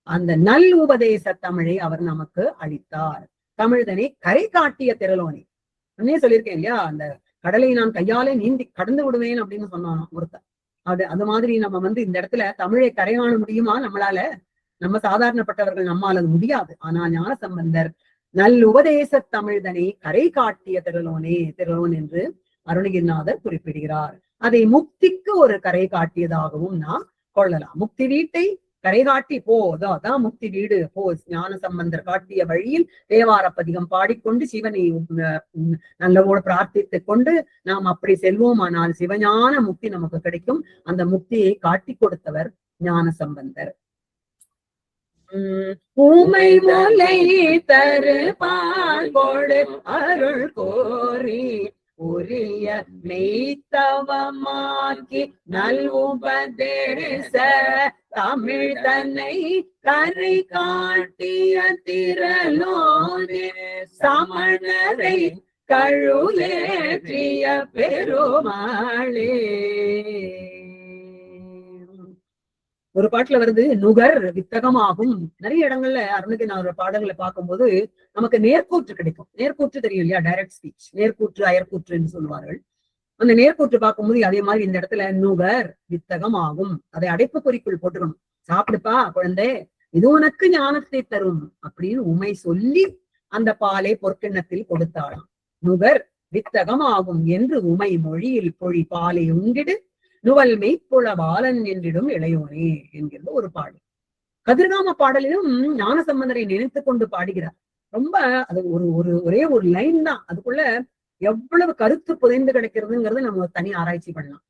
அந்த நல் உபதேச தமிழை அவர் நமக்கு அளித்தார். தமிழ்தனை கரை காட்டிய திரளோனே. உடனே சொல்லியிருக்கேன் இல்லையா, அந்த கடலை நான் கையாலே நீந்தி கடந்து விடுவேன் அப்படின்னு சொன்னான் ஒருத்தர். அது மாதிரி நம்ம இந்த இடத்துல தமிழை கரை காண முடியுமா நம்மளால? நம்ம சாதாரணப்பட்டவர்கள் நம்மால் அது முடியாது. ஆனா ஞான சம்பந்தர் நல் உபதேச தமிழ்தனை கரை காட்டிய திரளோன் என்று அருணகிரிநாதர் குறிப்பிடுகிறார். அதை முக்திக்கு ஒரு கரை காட்டியதாகவும் நாம் கொள்ளலாம். முக்தி வீட்டை கரை காட்டி அதான் முக்தி வீடு. ஞான சம்பந்தர் காட்டிய வழியில் தேவார பதிகம் பாடிக்கொண்டு சிவனை நல்லவோடு பிரார்த்தித்துக் கொண்டு நாம் அப்படி செல்வோமானால் சிவஞான முக்தி நமக்கு கிடைக்கும். அந்த முக்தியை காட்டி கொடுத்தவர் ஞான சம்பந்தர். ஊமை முலை தரு பால்கொடு அருள் கோரி உரிய மெய்த்தவமாக்கி நல் உபதேச தமிழ்தனை கரை காட்டிய திரளோனே சமணரை கழு ஏற்றிய பெருமாளே. ஒரு பாட்டுல வருது நுகர் வித்தகமாகும். நிறைய இடங்கள்ல அருணகிரிநாதர் பாடங்களை பார்க்கும்போது நமக்கு நேர்கூற்று கிடைக்கும். நேர்கூற்று தெரியும் இல்லையா, டைரக்ட் ஸ்பீச். நேர்கூற்று அயர்கூற்று என்று சொல்லுவார்கள். அந்த நேர்கூற்று பார்க்கும்போது அதே மாதிரி இந்த இடத்துல நுகர் வித்தகமாகும், அதை அடைப்பு குறிக்குள் போட்டுக்கணும். சாப்பிடுப்பா குழந்தை, இது உனக்கு ஞானத்தை தரும் அப்படின்னு உமை சொல்லி அந்த பாலை பொற்கிண்ணத்தில் கொடுத்தாளாம். நுகர் வித்தகமாகும் என்று உமை மொழியில் பொழி பாலை உண்டிடு நுவல் மெய்ப்புல பாலன் என்றிடும் இளையோனே என்கிறது ஒரு பாடல். கதிர்காம பாடலிலும் ஞான சம்பந்தரை நினைத்து கொண்டு பாடுகிறார். ரொம்ப அது ஒரே ஒரு லைன் தான், அதுக்குள்ள எவ்வளவு கருத்து புதைந்து கிடைக்கிறதுங்கிறது நம்ம தனி ஆராய்ச்சி பண்ணலாம்.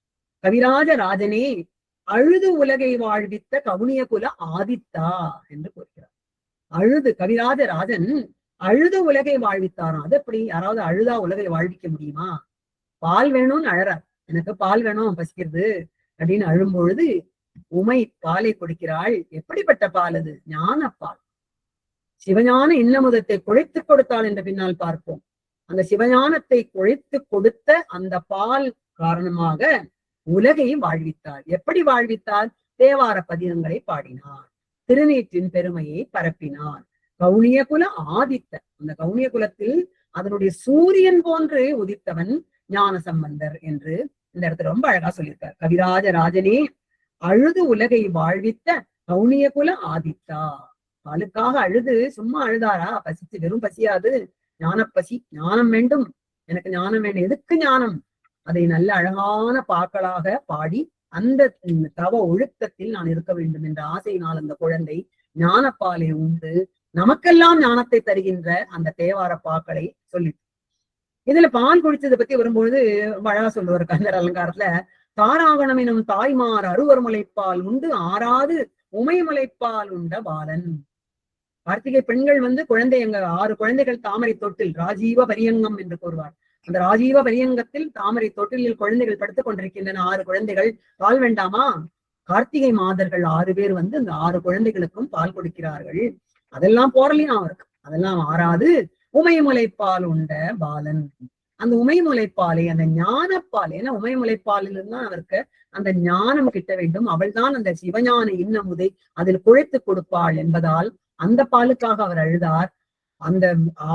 கவிராஜ ராஜனே அழுது உலகை வாழ்வித்த கவுனிய குல ஆதித்தா என்று கூறுகிறார். கவிராஜ ராஜன் அழுது உலகை வாழ்வித்தாராம். அது எப்படி? யாராவது அழுதா உலகை வாழ்விக்க முடியுமா? பால் வேணும்னு அழறார், எனக்கு பால் வேணும் பசிக்கிறது அப்படின்னு அழும்பொழுது உமை பாலை கொடுக்கிறாள். எப்படிப்பட்ட பால் அது? ஞான பால். சிவஞான இன்னமுதத்தை குழைத்து கொடுத்தாள் என்று பின்னால் பார்ப்போம். அந்த சிவஞானத்தை குழைத்து கொடுத்த அந்த பால் காரணமாக உலகை வாழ்வித்தார். எப்படி வாழ்வித்தார்? தேவார பதிகங்களை பாடினார், திருநீற்றின் பெருமையை பரப்பினார். கவுனிய குல ஆதித்த, அந்த கவுனிய குலத்தில் அதனுடைய சூரியன் போன்று உதித்தவன் ஞான சம்பந்தர் என்று இந்த இடத்துல ரொம்ப அழகா சொல்லியிருக்கார். கவிராஜ ராஜனே அழுது உலகை வாழ்வித்த கவுனிய குல ஆதித்தா. பாலுக்காக அழுது சும்மா அழுதாரா? பசிச்சு வெறும் பசியாது, ஞானப்பசி. ஞானம் வேண்டும், எனக்கு ஞானம் வேண்டும். எதுக்கு ஞானம்? அதை நல்ல அழகான பாக்களாக பாடி அந்த தவ ஒழுக்கத்தில் நான் இருக்க வேண்டும் என்ற ஆசையினால் அந்த குழந்தை ஞானப்பாலை உண்டு நமக்கெல்லாம் ஞானத்தை தருகின்ற அந்த தேவார பாக்களை சொல்லி. இதுல பால் குடிச்சதை பத்தி வரும்பொழுது அழகா சொல்லுவார் கந்தர் அலங்காரத்துல, தாராகணம் எனும் தாய்மார் அறுவர் முளைப்பால் உண்டு ஆறாது உமை முளைப்பால் உண்ட பாலன். கார்த்திகை பெண்கள் குழந்தை, எங்க 6 குழந்தைகள் தாமரை தொட்டில் ராஜீவ பரியங்கம் என்று கூறுவார். அந்த ராஜீவ பரியங்கத்தில் தாமரை தொட்டிலில் குழந்தைகள் படுத்துக் கொண்டிருக்கின்றன. 6 குழந்தைகள். பால் வேண்டாமா? கார்த்திகை மாதர்கள் 6 பேர் அந்த 6 குழந்தைகளுக்கும் பால் கொடுக்கிறார்கள். அதெல்லாம் போரலையும் அவருக்கு, அதெல்லாம் ஆறாது உமை முளைப்பால் உண்ட பாலன். அந்த உமை முளைப்பாலை, அந்த ஞானப்பால், ஏன்னா உமை முளைப்பாலில் தான் அவருக்கு அந்த ஞானம் கிட்ட வேண்டும். அவள் தான் அந்த சிவஞான இன்னமுதை அதில் குழைத்து கொடுப்பாள் என்பதால் அந்த பாலுக்காக அவர் அழுதார். அந்த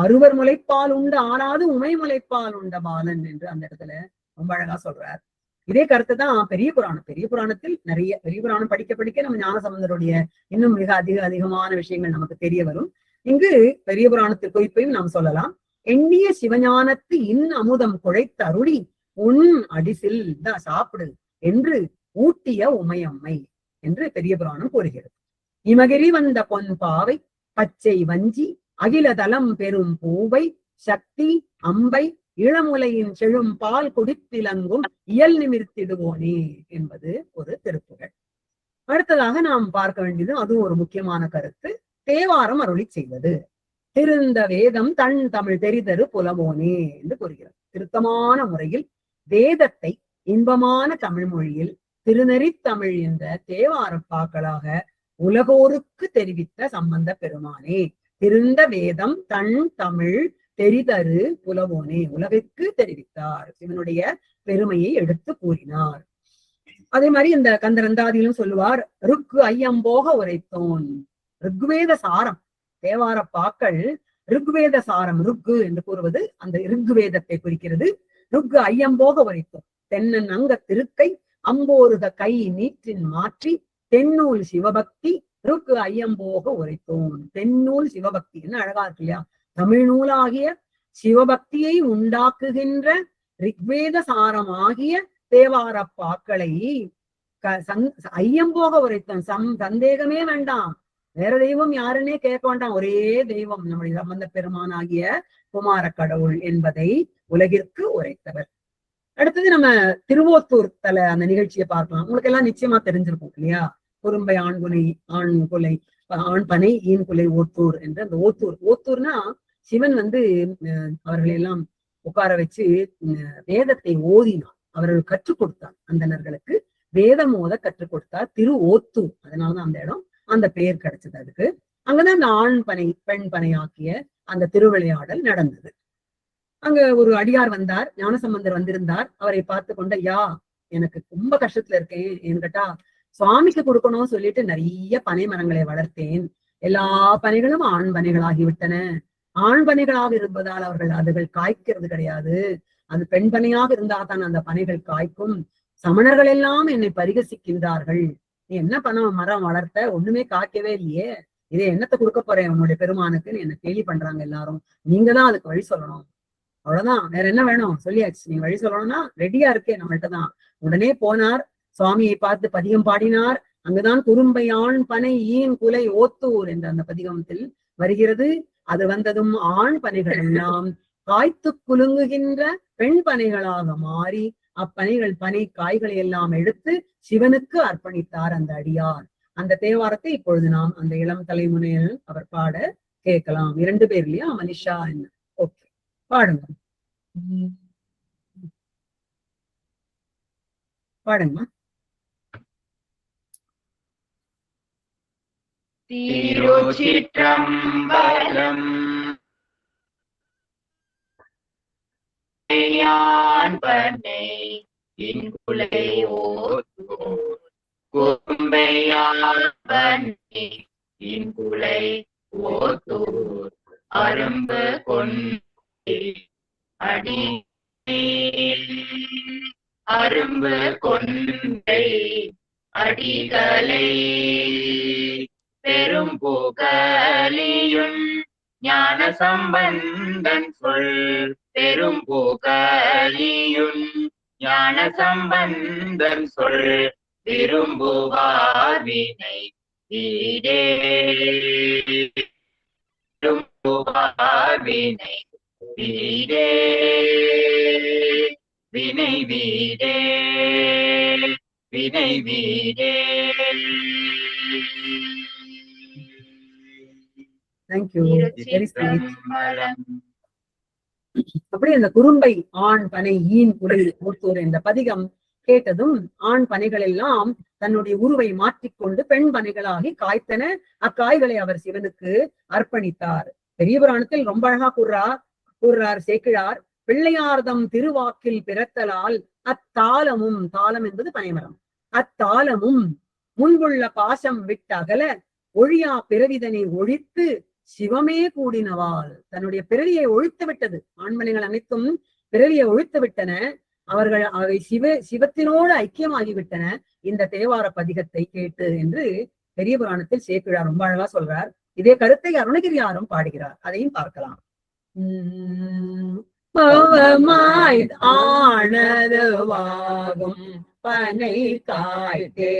அறுவர் முளைப்பால் உண்டு ஆறாது உமை முளைப்பால் உண்ட பாலன் என்று அந்த இடத்துல ரொம்ப அழகா சொல்றார். இதே கருத்து தான் பெரிய புராணம். பெரிய புராணத்தில் நிறைய, பெரிய புராணம் படிக்க படிக்க நம்ம ஞானசம்பந்தருடைய இன்னும் மிக அதிகமான விஷயங்கள் நமக்கு தெரிய வரும். இங்கு பெரிய புராணத்தில் குறிப்பையும் நாம் சொல்லலாம். எண்ணிய சிவஞானத்து அமுதம் குழைத்த அருளி உன் அடிசில் சாப்பிடு என்று ஊட்டிய உமையம்மை என்று பெரிய புராணம் கூறுகிறது. இமகிரி வந்த பொன் பாவை பச்சை வஞ்சி அகில தலம் பெரும் பூவை சக்தி அம்பை இளமுலையின் செழும் பால் குடித்திலங்கும் இயல் நிமிர்த்திடுவோனே என்பது ஒரு திருப்புகழ். அடுத்ததாக நாம் பார்க்க வேண்டியது, அதுவும் ஒரு முக்கியமான கருத்து, தேவாரம் அருளி செய்வது. திருந்த வேதம் தன் தமிழ் தெரிதரு புலவோனே என்று கூறுகிறார். திருத்தமான முறையில் வேதத்தை இன்பமான தமிழ் மொழியில் திருநெறி தமிழ் என்ற தேவார பாக்களாக உலகோருக்கு தெரிவித்த சம்பந்த பெருமானே. திருந்த வேதம் தன் தமிழ் தெரிதரு புலவோனே, உலகிற்கு தெரிவித்தார். சிவனுடைய பெருமையை எடுத்து கூறினார். அதே மாதிரி இந்த கந்தரந்தாதியிலும் சொல்லுவார், ருக்கு ஐயம்போக உரைத்தோன். ருக்வேத சாரம், தேவார பாக்கள் ருக்வேத சாரம். ருக்கு என்று கூறுவது அந்த ருக்வேதத்தை குறிக்கிறது. ருக்கு ஐயம்போக உரைத்தோன். தென்னன் அங்க திருக்கை அம்போருக கை நீற்றின் மாற்றி தென்னூல் சிவபக்தி ருக்கு ஐயம்போக உரைத்தோன். தென்னூல் சிவபக்தி என்ன அழகா இருக்கு இல்லையா? தமிழ் நூலாகிய சிவபக்தியை உண்டாக்குகின்ற ரிக்வேத சாரமாகிய தேவார பாக்களை ஐயம்போக உரைத்தான். சந்தேகமே வேண்டாம், வேற தெய்வம் யாருன்னே கேட்க வேண்டாம், ஒரே தெய்வம் நம்முடைய சம்பந்த பெருமானாகிய குமார கடவுள் என்பதை உலகிற்கு உரைத்தவர். அடுத்தது நம்ம திருவோத்தூர் அந்த நிகழ்ச்சியை பார்க்கலாம். உங்களுக்கு எல்லாம் நிச்சயமா தெரிஞ்சிருக்கும் இல்லையா? குறும்பை ஆண் பனை ஈன் குலை ஓத்தூர் என்று அந்த ஓத்தூர்னா சிவன் அவர்களை எல்லாம் உட்கார வச்சு வேதத்தை ஓதினார். அவர்கள் கற்றுக் கொடுத்தார். அந்தணர்களுக்கு வேதம் ஓத கற்றுக் கொடுத்தார். ஓத்தூர், அதனாலதான் அந்த இடம் அந்த பெயர் கிடைச்சது அதுக்கு. அங்கதான் அந்த ஆண் பனை பெண் பனை ஆக்கிய அந்த திருவிளையாடல் நடந்தது. அங்க ஒரு அடியார் வந்தார், ஞானசம்பந்தர் வந்திருந்தார். அவரை பார்த்து கொண்டு, ஐயா எனக்கு ரொம்ப கஷ்டத்துல இருக்கேன், ஏன்னு கேட்டா சுவாமிக்கு கொடுக்கணும்னு சொல்லிட்டு நிறைய பனை மரங்களை வளர்த்தேன். எல்லா பனைகளும் ஆண் பனைகளாகிவிட்டன. ஆண் பனைகளாக இருப்பதால் அதுகள் காய்க்கிறது கிடையாது. அது பெண் பனையாக இருந்தா தான் அந்த பனைகள் காய்க்கும். சமணர்கள் எல்லாம் என்னை பரிகசிக்கின்றார்கள். நீ என்ன மரம் வளர்த்த, ஒண்ணுமே காய்க்கவே இல்லையே, இதை என்னத்தை கொடுக்க போறேன் உன்னுடைய பெருமானுக்குன்னு என்ன கேலி பண்றாங்க எல்லாரும். நீங்க தான் அதுக்கு வழி சொல்லணும். அவ்வளவுதான், வேற என்ன வேணும் சொல்லியாச்சு. நீங்க வழி சொல்லணும்னா ரெடியா இருக்கேன் நம்மள்ட்ட தான். உடனே போனார், சுவாமியை பார்த்து பதிகம் பாடினார். அங்குதான் குறும்பை ஆண் பனை ஈன் குலை ஓத்தூர் என்ற அந்த பதிகத்தில் வருகிறது. அது வந்ததும் ஆண் பனைகள் எல்லாம் காய்த்து குலுங்குகின்ற பெண் பனைகளாக மாறி அப்பனைகள் பனை காய்களை எல்லாம் எடுத்து சிவனுக்கு அர்ப்பணித்தார் அந்த அடியார். அந்த தேவாரத்தை இப்பொழுது நாம் அந்த இளம் தலைமுறையில் அவர் பாட கேட்கலாம். 2 பேர் இல்லையா, மனிஷா என்ன? ஓகே, பாடுங்க பாடுங்க. திருச்சிற்றம்பலம். பனை இன்குலை ஓத்தூர் குறும்பையான் பனை இன்குலை ஓத்தூர் அரும்பு கொண்டை அடி அரும்பு கொண்டை அடிகளை பெரும் புகழியும் ஞான சம்பந்தன் சொல் பெரும் புகழியும் ஞான சம்பந்தன் சொல் விரும்புவார் வினை வீடே விரும்புவார் வினை வீடே வினை வீடே வினை வீடே. Thank you, very sweet. திருச்சிற்றம்பலம். அப்படி அந்த குறும்பை ஆண் பனை ஈன் புலை மூத்தோர் என்ற பதிகம் கேட்டதும் ஆண் பனைகள் எல்லாம் தன்னுடைய உருவை மாற்றிக்கொண்டு பெண் பனைகளாகி காய்த்தன. அக்காய்களை அவர் சிவனுக்கு அர்ப்பணித்தார். பெரிய புராணத்தில் ரொம்ப அழகா கூறுறார் சேக்கிழார். பிள்ளையார்தம் திருவாக்கில் பிறத்தலால் அத்தாளமும், தாளம் என்பது பனைமரம், அத்தாளமும் முன்புள்ள பாசம் விட்டகல ஒழியா பிறவிதனை ஒழித்து சிவமே கூடினவாள். தன்னுடைய பிறவியை ஒழித்து விட்டது. ஆண்மனைகள் அனைத்தும் பிறவியை ஒழித்து விட்டன. அவை சிவத்தினோடு ஐக்கியமாகிவிட்டன இந்த தேவார பதிகத்தை கேட்டு என்று பெரிய புராணத்தில் சேக்கிழார் ரொம்ப அழகா சொல்றார். இதே கருத்தை அருணகிரியாரும் பாடுகிறார். அதையும் பார்க்கலாம். பவமாய் ஆனதுவாகும் பனை காய்த்தே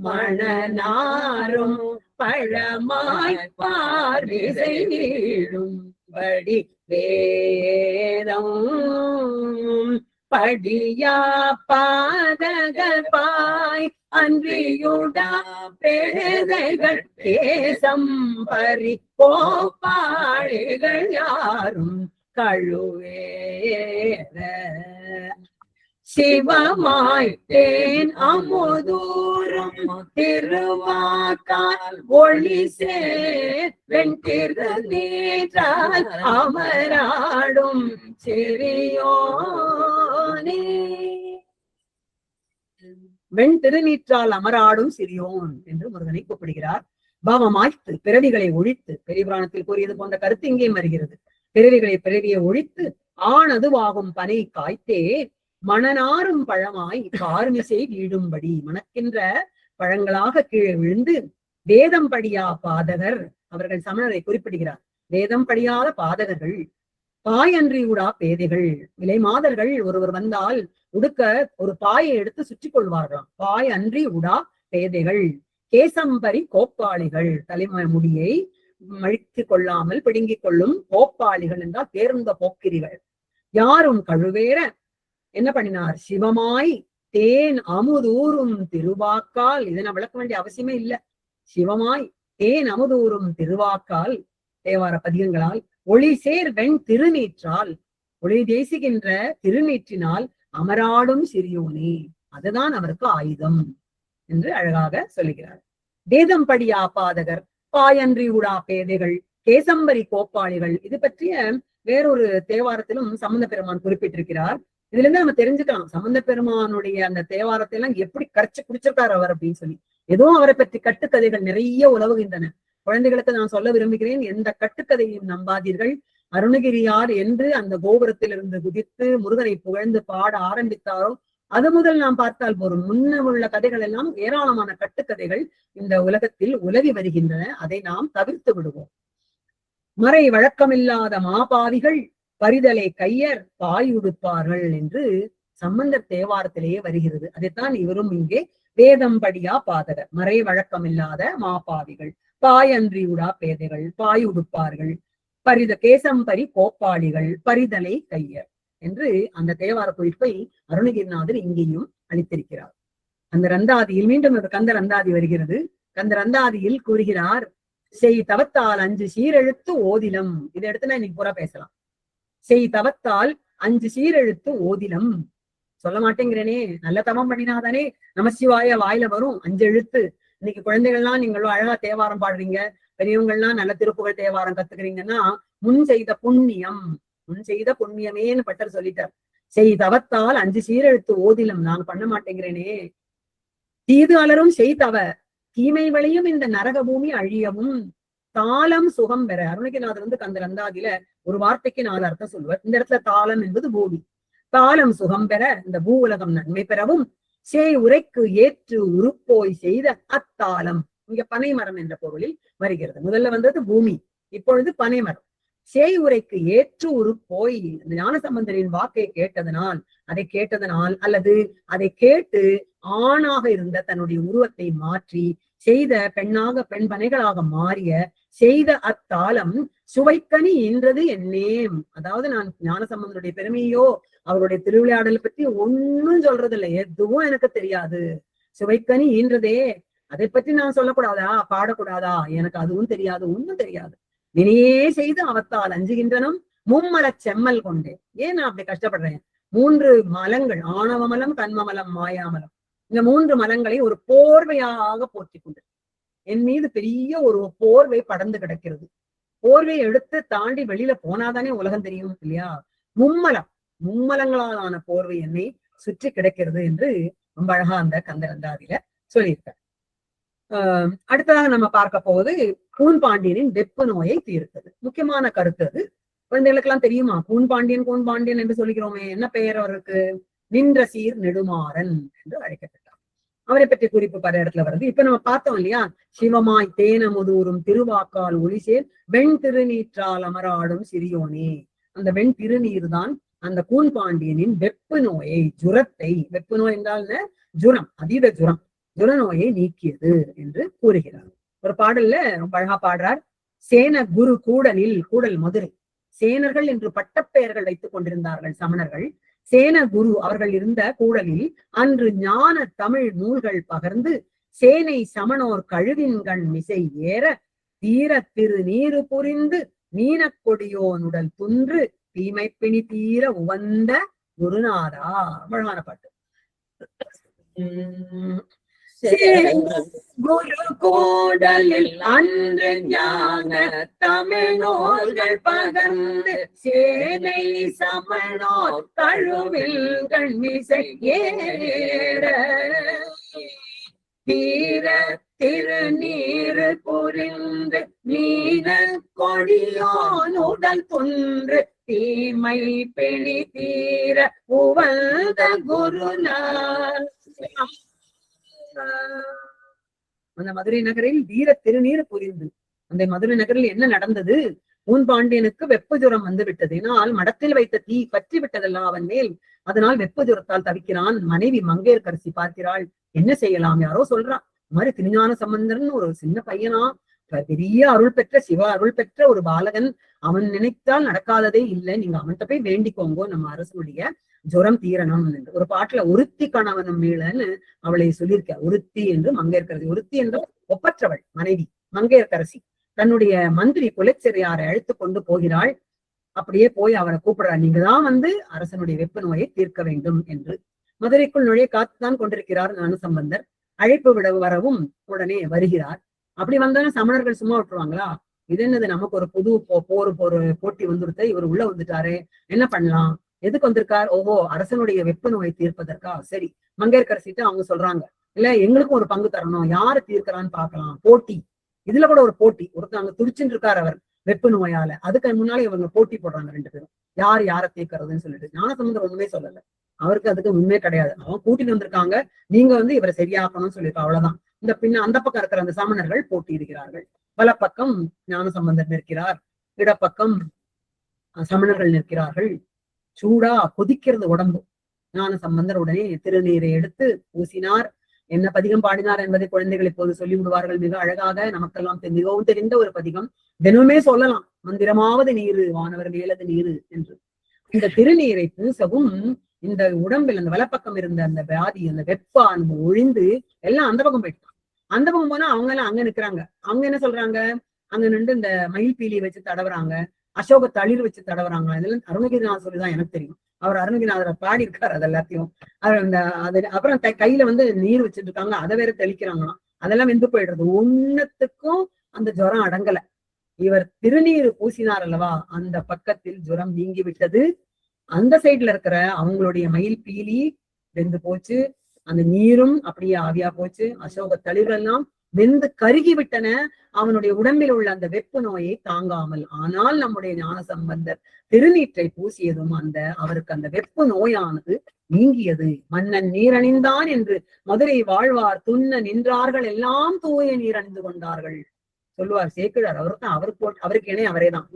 மணனாரும் பழமாய் பார்விசை நீழும் படி வேதம் படியா பாதகர் பாய் அன்றியுடா பேதைகள் கேசம் பறி கோப்பாளிகள் யாரும் கழுவேற சிவமாய் தேன் அமுதூரும் திருவாக்கால் ஒளி வெண்திருநீற்றால் அமராடும் சிறியோனே. வெண் திருநீற்றால் அமராடும் சிறியோன் என்று முருகனை கூப்பிடுகிறார். பாவமாய்த்து பிறவிகளை ஒழித்து, பெரிய புராணத்தில் கூறியது போன்ற கருத்து இங்கேயும் வருகிறது. பிறவியை ஒழித்து ஆனதுவாகும் பனை காய்த்தே மணனாரும் பழமாய் பார்மிசை வீடும்படி, மணக்கின்ற பழங்களாக கீழே விழுந்து வேதம் படியா பாதகர், அவர்கள் சமணரை குறிப்பிடுகிறார். வேதம் படியாத பாதகர்கள், பாய் அன்றி உடா பேதைகள், விலை மாதர்கள் ஒருவர் வந்தால் உடுக்க ஒரு பாயை எடுத்து சுற்றி கொள்வார்களாம். பாய் அன்றி உடா பேதைகள், கேசம்பரி கோப்பாளிகள், தலைமை முடியை மழித்து கொள்ளாமல் பிடுங்கிக் கொள்ளும் கோப்பாளிகள் என்றால் தேர்ந்த போக்கிரிகள். யாரும் கழுவேற என்ன பண்ணினார்? சிவமாய் தேன் அமுதூரும் திருவாக்கால். இதை நான் விளக்க வேண்டிய அவசியமே இல்லை. சிவமாய் தேன் அமுதூரும் திருவாக்கால், தேவார பதிகங்களால் ஒளி சேர் வெண் திருநீற்றால், ஒளி தேசுகின்ற திருநீற்றினால் அமராடும் சிறியோனே, அதுதான் அவருக்கு ஆயுதம் என்று அழகாக சொல்லுகிறார். வேதம் படியா பாதகர், பாயன்றி உடா பேதைகள், கேசம்பரி கோப்பாளிகள். இது பற்றிய வேறொரு தேவாரத்திலும் சம்பந்த பெருமான் குறிப்பிட்டிருக்கிறார். இதுல இருந்து நம்ம தெரிஞ்சுக்கலாம் சம்பந்த பெருமானுடைய அந்த தேவாரத்தை எல்லாம் எப்படி கரைச்சு குடிச்சிருக்காரு அவர் அப்படின்னு சொல்லி. ஏதோ அவரை பற்றி கட்டுக்கதைகள் நிறைய உலவுகின்றன. குழந்தைகளுக்கு நான் சொல்ல விரும்புகிறேன், எந்த கட்டுக்கதையும் நம்பாதீர்கள். அருணகிரியார் என்று அந்த கோபுரத்திலிருந்து குதித்து முருகனை புகழ்ந்து பாட ஆரம்பித்தாரோ அது முதல் நாம் பார்த்தால் போரும். முன்ன உள்ள கதைகள் எல்லாம் ஏராளமான கட்டுக்கதைகள் இந்த உலகத்தில் உலவி வருகின்றன. அதை நாம் தவிர்த்து விடுவோம். மறை வழக்கமில்லாத மாபாவிகள் பரிதலை கையர் பாயுடுப்பார்கள் என்று சம்பந்தர் தேவாரத்திலேயே வருகிறது. அதைத்தான் இவரும் இங்கே வேதம் படியா பாதகர், மறை வழக்கமில்லாத மாபாவிகள், பாயன்றி உடா பேதைகள், பாயுடுப்பார்கள், கேசம்பரி கோப்பாளிகள், பரிதலை கையர் என்று அந்த தேவார குறிப்பை அருணகிரிநாதர் இங்கேயும் அளித்திருக்கிறார். அந்த ரந்தாதியில் மீண்டும் கந்த ரந்தாதி வருகிறது. கந்த ரந்தாதியில் கூறுகிறார், செய் தவத்தால் 5 சீரெழுத்து ஓதிலம். இதை எடுத்து நான் இன்னைக்கு பூரா பேசலாம். செய் தவத்தால் 5 சீரெழுத்து ஓதிலம். சொல்ல மாட்டேங்கிறேனே, நல்ல தவம் பண்ணினாதானே நமசிவாய வாயில வரும் 5 எழுத்து. இன்னைக்கு குழந்தைகள்லாம் நீங்களும் அழகா தேவாரம் பாடுறீங்க, பெரியவங்கள்லாம் நல்ல திருப்புகழ் தேவாரம் கத்துக்கிறீங்கன்னா முன் செய்த புண்ணியமேன்னு பட்டர் சொல்லிட்டார். செய் தவத்தால் 5 சீரெழுத்து ஓதிலம். நான் பண்ண மாட்டேங்கிறேனே. தீது அலரும் செய்தவ தீமை விளையும் இந்த நரக பூமி அழியவும் தாளம் சுகம் பெற. அருணகிரிநாதர் கந்த ரந்தாதியில ஒரு வார்த்தைக்கு 4 அர்த்தம் சொல்லுவார். இந்த இடத்துல தாளம் என்பது பூமி. தாளம் சுகம் பெற, இந்த பூ உலகம் நன்மை பெறவும் சேய் உரைக்கு ஏற்று உருப்போய் செய்த அத்தாளம். இங்க பனைமரம் என்ற பொருளில் வருகிறது. முதல்ல வந்தது பூமி, இப்பொழுது பனைமரம். சேய் உரைக்கு ஏற்று ஒரு போய் இந்த ஞானசம்பந்தரின் வாக்கை கேட்டதனால் அல்லது அதை கேட்டு ஆணாக இருந்த தன்னுடைய உருவத்தை மாற்றி செய்த பெண் பனைகளாக மாறிய செய்த அத்தாளம் சுவைக்கனி ஈன்றது என்னேம். அதாவது நான் ஞானசம்பந்தருடைய பெருமையோ அவருடைய திருவிளையாடலை பற்றி ஒன்னும் சொல்றது இல்லை, எதுவும் எனக்கு தெரியாது. சுவைக்கனி ஈன்றதே, அதை பற்றி நான் சொல்லக்கூடாதா, பாடக்கூடாதா, எனக்கு அதுவும் தெரியாது, ஒன்னும் தெரியாது. வினையே செய்து அவத்தால் அஞ்சுகின்றனும் மும்மலச் செம்மல் கொண்டேன். ஏன் நான் அப்படி கஷ்டப்படுறேன்? 3 மலங்கள், ஆணவமலம், கண்மமலம், மாயாமலம், இந்த 3 மலங்களை ஒரு போர்வையாக போற்றி கொண்டு என் மீது பெரிய ஒரு போர்வை படர்ந்து கிடக்கிறது. போர்வையை எடுத்து தாண்டி வெளியில போனாதானே உலகம் தெரியும் இல்லையா? மும்மலங்களாலான போர்வை என்னை சுற்றி கிடக்கிறது என்று ரொம்ப அழகா அந்த கந்தகந்தாதியில சொல்லியிருக்கார். அடுத்ததாக நம்ம பார்க்க போவது கூன்பாண்டியனின் வெப்பு நோயை தீர்த்தது. முக்கியமான கருத்து அது. குழந்தைகளுக்கு எல்லாம் தெரியுமா? கூன்பாண்டியன் என்று சொல்லிக்கிறோமே, என்ன பெயர் அவருக்கு? நின்ற சீர் நெடுமாறன் என்று அழைக்கப்பட்டார். அவரை பற்றி குறிப்பு பல இடத்துல வருது. இப்ப நம்ம பார்த்தோம் இல்லையா? சிவமாய் தேன முதூரும் திருவாக்கால் ஒளிசேர் வெண் திருநீற்றால் அமராடும் சிறியோனே. அந்த வெண் திருநீர் தான் அந்த கூன்பாண்டியனின் வெப்பு நோயை, ஜுரத்தை, வெப்பு நோய் என்றால் ஜுரம், அதீத ஜுரம், ஜுர நோயை நீக்கியது என்று கூறுகிறார். ஒரு பாடல்ல ரொம்ப அழகா பாடுறார். சேன குரு கூடலில், கூடல் மதுரை, சேனர்கள் என்று பட்டப்பெயர்கள் வைத்துக் கொண்டிருந்தார்கள் சமணர்கள். சேன குரு அவர்கள் இருந்த கூடலில் அன்று ஞான தமிழ் நூல்கள் பகர்ந்து சேனை சமணோர் கழுவின்கண் மிசை ஏற தீர திரு நீரு புரிந்து மீனக் கொடியோனுடல் துன்று தீமை பிணி தீர உவந்த குருநாதா. அழகான பாட்டு. குரு கூடலில் அன்று ஞான தமிழ் நூல்கள் பகர்ந்து சேனை சமணோர் கழுவில் கண்மிசை ஏற தீர திருநீரு புரிந்து மீன கொடியோனுடல் துன்று தீமை பிணி தீர உவந்த குருநாதா. அந்த மதுரை நகரில் வீர திருநீர் புரிந்து, அந்த மதுரை நகரில் என்ன நடந்தது? கூன்பாண்டியனுக்கு வெப்ப ஜுரம் வந்து விட்டது. ஏனால் மடத்தில் வைத்த தீ பற்றி விட்டதல்ல அவன் மேல். அதனால் வெப்ப ஜுரத்தால் தவிக்கிறான். மனைவி மங்கையர்க்கரசி பார்க்கிறாள், என்ன செய்யலாம்? யாரோ சொல்றான், இந்த மாதிரி திருஞான சம்பந்தர்னு ஒரு சின்ன பையனா, பெரிய அருள் பெற்ற, சிவ அருள் பெற்ற ஒரு பாலகன், அவன் நினைத்தால் நடக்காததே இல்லை, நீங்க அவன்கிட்ட போய் வேண்டிக்கோங்க, நம்ம அரசனுடைய ஜுரம் தீரணும் என்று. ஒரு பாட்டுல ஒருத்தி கணவனும் மீளன்னு அவளை சொல்லியிருக்க. ஒருத்தி என்று மங்கையர்க்கரசி, ஒருத்தி என்ற ஒப்பற்றவள் மனைவி மங்கையர்க்கரசி தன்னுடைய மந்திரி குலச்சிறையாரை அழைத்து கொண்டு போகிறாள். அப்படியே போய் அவரை கூப்பிடுறாள், நீங்க தான் வந்து அரசனுடைய வெப்ப நோயை தீர்க்க வேண்டும் என்று. மதுரைக்குள் நுழைய காத்துதான் கொண்டிருக்கிறார் ஞானசம்பந்தர். அழைப்பு விட வரவும் உடனே வருகிறார். அப்படி வந்தாலும் சமணர்கள் சும்மா விட்டுருவாங்களா? இது என்னது, நமக்கு ஒரு புது போட்டி வந்துருத்த, இவர் உள்ள வந்துட்டாரு, என்ன பண்ணலாம், எதுக்கு வந்திருக்கார்? ஓஹோ, அரசனுடைய வெப்ப நோயை தீர்ப்பதற்கா? சரி. மங்கையர்க்கரசிட்டு அவங்க சொல்றாங்க, இல்ல எங்களுக்கும் ஒரு பங்கு தரணும், யாரு தீர்க்கிறான்னு பாக்கலாம், போட்டி. இதுல கூட ஒரு போட்டி. ஒருத்தவங்க துடிச்சுட்டு இருக்காரு அவர் வெப்ப நோயால, அதுக்கு முன்னாலே இவங்க போட்டி போடுறாங்க 2 பேரும், யாரை தீர்க்கிறதுன்னு சொல்லிட்டு. ஞானசம்பந்தர் ஒண்ணுமே சொல்லல, அவருக்கு அதுக்கு உண்மை கிடையாது. அவன் கூட்டிட்டு வந்திருக்காங்க, நீங்க வந்து இவரை சரியாக்கணும்னு சொல்லியிருக்கா, அவ்வளவுதான். இந்த அந்த பக்கம் இருக்கிற அந்த சமணர்கள் போட்டி இருக்கிறார்கள். வலப்பக்கம் ஞானசம்பந்தர் நிற்கிறார், இடப்பக்கம் சமணர்கள் நிற்கிறார்கள். சூடா கொதிக்கிறது உடம்பு. ஞானசம்பந்தர் உடனே திருநீரை எடுத்து பூசினார். என்ன பதிகம் பாடினார் என்பதை குழந்தைகள் இப்போது சொல்லி விடுவார்கள் மிக அழகாக. நமக்கெல்லாம் மிகவும் தெரிந்த ஒரு பதிகம், தினமே சொல்லலாம், மந்திரமாவது நீரு வானவர் மேலது நீரு என்று. இந்த திருநீரை பூசவும் இந்த உடம்பில் அந்த வலப்பக்கம் இருந்த அந்த வியாதி, அந்த வெப்ப அனுபவம் ஒழிந்து எல்லாம் அந்த பக்கம் போயிட்டான். அந்த பக்கம் போனா அவங்க எல்லாம் அங்க நிக்கிறாங்க. அவங்க என்ன சொல்றாங்க, அங்க நின்று இந்த மயில் பீலியை வச்சு தடவுறாங்க, அசோக தளிர் வச்சு தடவுறாங்க. இதெல்லாம் அருணகிரிநாதர் சொல்லிதான் எனக்கு தெரியும். அவர் அருணகிரிநாதரை பாடி இருக்காரு அது எல்லாத்தையும். அப்புறம் கையில வந்து நீர் வச்சுட்டு இருக்காங்க, அதை வேற தெளிக்கிறாங்களாம். அதெல்லாம் வெந்து போயிடுறது. ஒன்னத்துக்கும் அந்த ஜுரம் அடங்கல. இவர் திருநீர் பூசினார் அல்லவா, அந்த பக்கத்தில் ஜுரம் நீங்கி விட்டது. அந்த சைட்ல இருக்கிற அவங்களுடைய மயில் பீலி வெந்து போச்சு, அந்த நீரும் அப்படியே ஆவியா போச்சு, அசோக தளிர்கள் எல்லாம் வெந்து கருகி விட்டன அவனுடைய உடம்பில் உள்ள அந்த வெப்பு நோயை தாங்காமல். ஆனால் நம்முடைய ஞானசம்பந்தர் திருநீற்றை பூசியதும் அவருக்கு அந்த வெப்பு நோயானது நீங்கியது. மன்னன் நீரணிந்தான் என்று மதுரை வாழ்வார் துண்ண நின்றார்கள், எல்லாம் தூய நீர் அணிந்து கொண்டார்கள் சொல்லுவார் சேக்கிழார். அவருக்கும் அவருக்கு இணை அவரே தான்.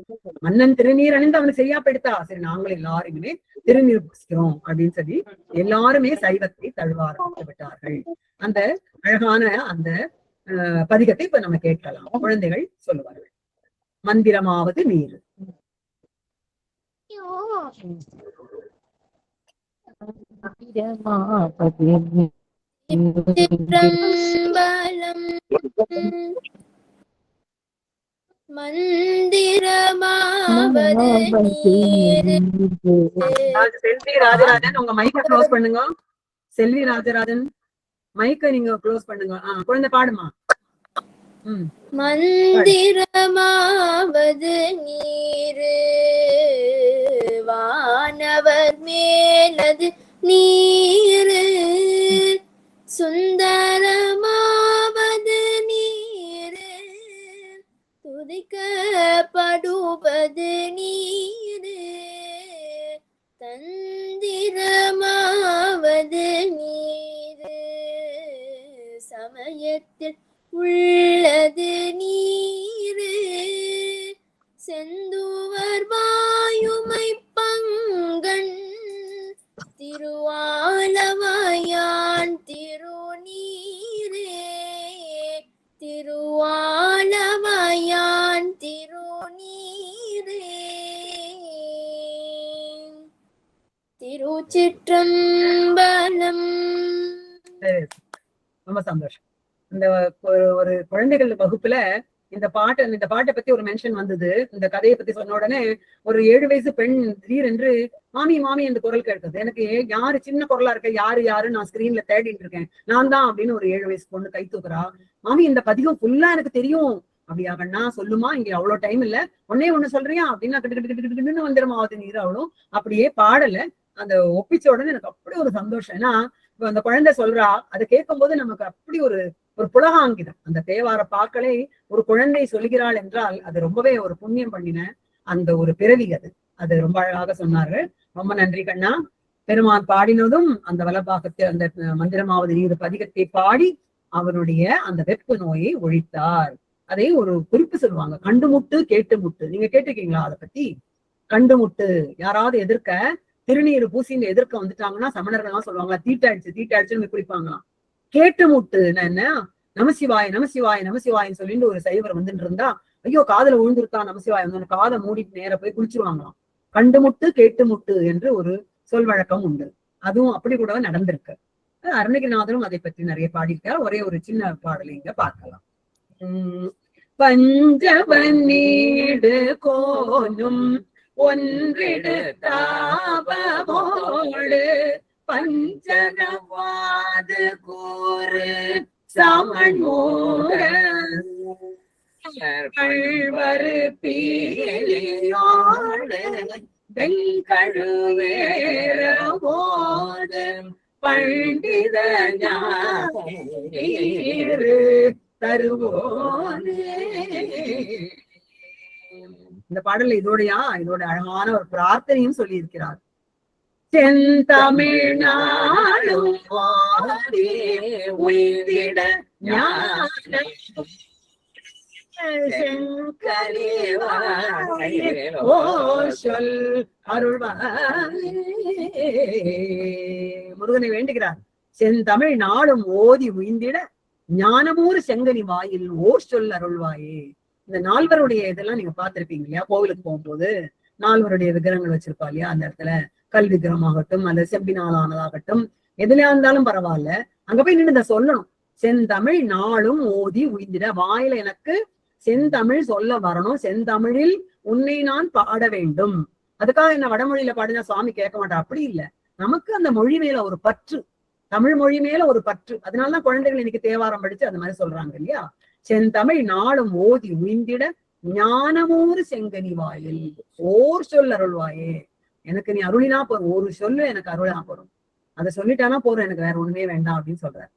மன்னன் திருநீர் அணிந்து அவனுக்கு சரியா போயிடுத்தா, சரி நாங்கள் எல்லாருமே திருநீர் பூசிக்கிறோம் அப்படின்னு சொல்லி எல்லாருமே சைவத்தை தழுவ ஆரம்பித்து விட்டார்கள். அந்த அழகான அந்த பதிகத்தை இப்ப நம்ம கேட்கலாம். குழந்தைகள் சொல்லுவார்கள். மந்திரமாவது நீர். சிற்றம்பலம் மந்திரமாவது நீர். செல்வி ராஜராஜன் உங்க மைக்க க்ளோஸ் பண்ணுங்க. செல்வி ராஜராஜன் மைக்க நீங்க க்ளோஸ் பண்ணுங்க. குழந்தை பாடுமா. மந்திரமாவது நீர் வானவர் மேலது நீர் சுந்தரமாவது நீர் துதிக்கப்படுவது நீர் தந்திரமாவது நீர் சமயத்தில் உள்ளது நீர் செந்துவர் வாயுமை பங்கன் திருவாலவாயான் திருநீரே திருவாலவாயான் திருநீரே. திருச்சிற்றம்பலம். ரொம்ப சந்தோஷம். இந்த ஒரு குழந்தைகள் வகுப்புல இந்த பாட்டை பத்தி ஒரு மென்ஷன் வந்தது. இந்த கதையை பத்தி சொன்ன உடனே ஒரு 7 வயசு பெண் திடீரென்று மாமி மாமி என்று குரல் கேட்குது. எனக்கு யாரு சின்ன குரலா இருக்க, யாரு நான் ஸ்கிரீன்ல தேடிட்டு இருக்கேன், நான் தான் அப்படின்னு ஒரு 7 வயசு பொண்ணு கை தூக்குறா. மாமி இந்த பதிகம் ஃபுல்லா எனக்கு தெரியும். அப்படியா கண்ணா, சொல்லுமா, இங்க அவ்வளவு டைம் இல்ல, ஒண்ணு சொல்றியா அப்படின்னா கிட்டு வந்துருமாவது நீர். அவளும் அப்படியே பாடல அந்த ஒப்பிச்ச உடனே எனக்கு அப்படி ஒரு சந்தோஷம். ஏன்னா இப்ப அந்த குழந்தை சொல்றா, அதை கேட்கும் போது நமக்கு அப்படி ஒரு புலகாங்கிதம். அந்த தேவார பாக்களை ஒரு குழந்தை சொல்கிறாள் என்றால் அது ரொம்பவே ஒரு புண்ணியம் பண்ணின அந்த ஒரு பிறவி. அது ரொம்ப அழகாக சொன்னார்கள். ரொம்ப நன்றி கண்ணா. பெருமான் பாடினதும் அந்த வலபாகத்தை அந்த மந்திரமாவது நீர் பதிகத்தை பாடி அவருடைய அந்த வெப்பு நோயை ஒழித்தார். அதை ஒரு குறிப்பு சொல்லுவாங்க, கண்டுமுட்டு கேட்டு முட்டு. நீங்க கேட்டிருக்கீங்களா அதை பத்தி? கண்டுமுட்டு யாராவது எதிர்க்க திருநீர் பூசின்னு எதிர்க்க வந்துட்டாங்கன்னா சமணர்கள் எல்லாம் சொல்லுவாங்க தீட்டாயிடுச்சுன்னு குறிப்பாங்களாம். கேட்டு முட்டு என்ன, நமசிவாய் நமசிவாய் நமசிவாயின்னு சொல்லிட்டு ஒரு சைவர் வந்துட்டு இருந்தா, ஐயோ காதுல விழுந்துருக்கா நமசிவாய் வந்து காதை மூடிட்டு நேர போய் குளிச்சிருவாங்களாம். கண்டுமுட்டு கேட்டு முட்டு என்று ஒரு சொல் வழக்கம் உண்டு. அதுவும் அப்படி கூட நடந்திருக்கு. அருணகிரிநாதரும் அதை பற்றி நிறைய பாடியிருக்கார். ஒரே ஒரு சின்ன பாடலை இங்க பார்க்கலாம். பஞ்சவனீடு கோனும் ஒன்றிடுத்தாவோடு பஞ்சகவாது கூறு சமன்மூக கள்வரு பீலியோடு வெங்கழுவேரவோடு பண்டித ஞாயிறு தருவோனே. இந்த பாடல்ல இதோட அழகான ஒரு பிரார்த்தனையும் சொல்லி இருக்கிறார். செந்தமிழ்நாடும் உயிரிட ஞான சொல் அருள்வாய். முருகனை வேண்டுகிறார். செந்தமிழ் நாடும் ஓதி உய்ந்திட ஞானமூர் செங்கனி வாயில் ஓர் சொல் அருள்வாயே. இந்த நால்வருடைய இதெல்லாம் நீங்க பார்த்திருப்பீங்க இல்லையா? கோவிலுக்கு போகும்போது நால்வருடைய விக்கிரகங்கள் வச்சிருப்பா இல்லையா? அந்த இடத்துல கல் விக்கிரமாகட்டும் அல்லது செம்பினாலானதாகட்டும் எதுலையா இருந்தாலும் பரவாயில்ல, அங்க போய் நின்று சொல்லணும். செந்தமிழ் நாளும் ஓதி உய்ந்திட, வாயில எனக்கு செந்தமிழ் சொல்ல வரணும், செந்தமிழில் உன்னை நான் பாட வேண்டும். அதுக்காக என்ன வடமொழியில பாடினா சுவாமி கேட்க மாட்டா, அப்படி இல்ல. நமக்கு அந்த மொழி மேல ஒரு பற்று, தமிழ் மொழி மேல ஒரு பற்று. அதனாலதான் குழந்தைகள் இன்னைக்கு தேவாரம் படிச்சு அது மாதிரி சொல்றாங்க இல்லையா? செந்தமிழ் நாளும் ஓதி உய்ந்திட ஞானமூறு செங்கனி வாயில் ஓர் சொல் அருள்வாயே. எனக்கு நீ அருளினா போறோம், ஒரு சொல்லு எனக்கு அருளா போறோம், அதை சொல்லிட்டானா போறோம், எனக்கு வேற ஒண்ணுமே வேண்டாம் அப்படின்னு சொல்றாரு.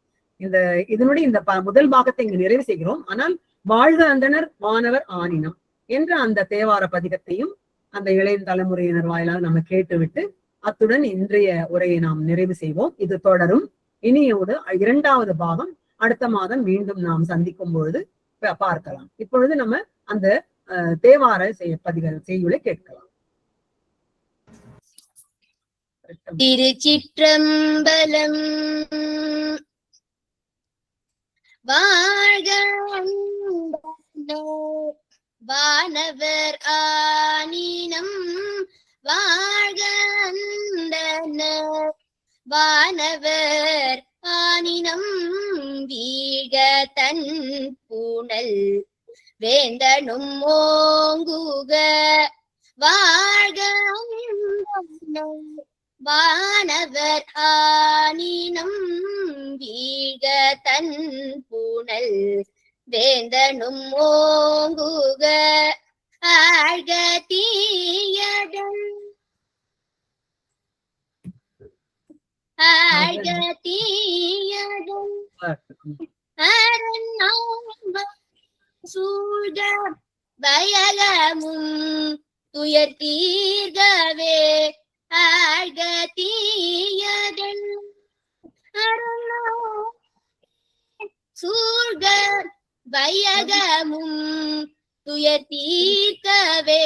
இதனுடைய இந்த முதல் பாகத்தை இங்கு நிறைவு செய்கிறோம். ஆனால் வாழ்க அந்தனர் வானவர் ஆனினம் என்ற அந்த தேவார பதிகத்தையும் அந்த இளைய தலைமுறையினர் வாயிலாக நம்ம கேட்டுவிட்டு அத்துடன் இன்றைய உரையை நாம் நிறைவு செய்வோம். இது தொடரும். இனியோடு 2வது பாகம் அடுத்த மாதம் மீண்டும் நாம் சந்திக்கும் பொழுது பார்க்கலாம். இப்பொழுது நம்ம அந்த தேவார செய்யுளை கேட்கலாம். திருச்சிற்றம்பலம். வாழ்க வானவர் ஆனினம், வாழ்க வானவர் ஆனினம், வீழ்க தன் பூணல் வேந்தனும் ஓங்குக, வாழ்க வானவர் ஆனினம், வீழ்க தன் பூணல் வேந்தனும் ஓங்குக, ஆழ்க தீயதன் சூழ்க வயலமும் துயர் தீர்கவே, ஆழ்க தீயதன் சூழ்க வையகமும் துயர் தீர்க்கவே,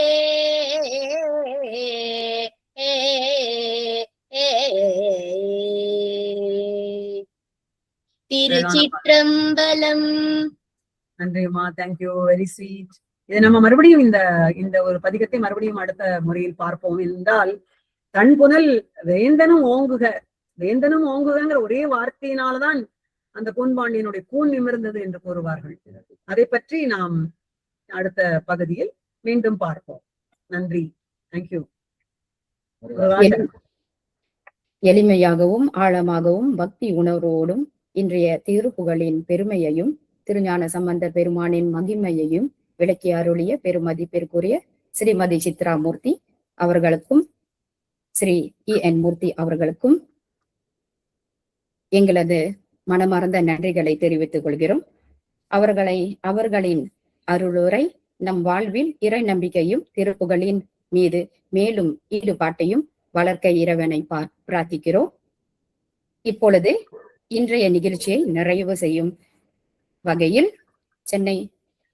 திருச்சிற்றம்பலம். நன்றிம்மா, தேங்க்யூ, வெரி ஸ்வீட். இதை நம்ம மறுபடியும் இந்த ஒரு பதிகத்தை மறுபடியும் அடுத்த முறையில் பார்ப்போம். என்றால் தன்புனல் வேந்தனும் ஓங்குக, வேந்தனும் ஓங்குகிற ஒரே வார்த்தையினால்தான் அந்த கூன்பாண்டியனுடைய கூன் நிமிர்ந்தது என்று கூறுவார்கள். அதை பற்றி நாம் அடுத்த பகுதியில் மீண்டும் பார்ப்போம். நன்றி, தேங்க்யூ. எளிமையாகவும் ஆழமாகவும் பக்தி உணர்வோடும் இன்றைய திருப்புகழின் பெருமையையும் திருஞான சம்பந்தர் பெருமானின் மகிமையையும் விளக்கி அருளிய பெருமதிப்பிற்குரிய ஸ்ரீமதி சித்ராமூர்த்தி அவர்களுக்கும் ஸ்ரீ EN மூர்த்தி அவர்களுக்கும் எங்களது மனமார்ந்த நன்றிகளை தெரிவித்துக் கொள்கிறோம். அவர்களின் அருளுரை நம் வாழ்வில் இறை நம்பிக்கையும் திருப்புகழின் மீது மேலும் ஈடுபாட்டையும் வளர்க்க இறைவனை பிரார்த்திக்கிறோம். இப்பொழுது இன்றைய நிகழ்ச்சியை நிறைவு செய்யும் வகையில் சென்னை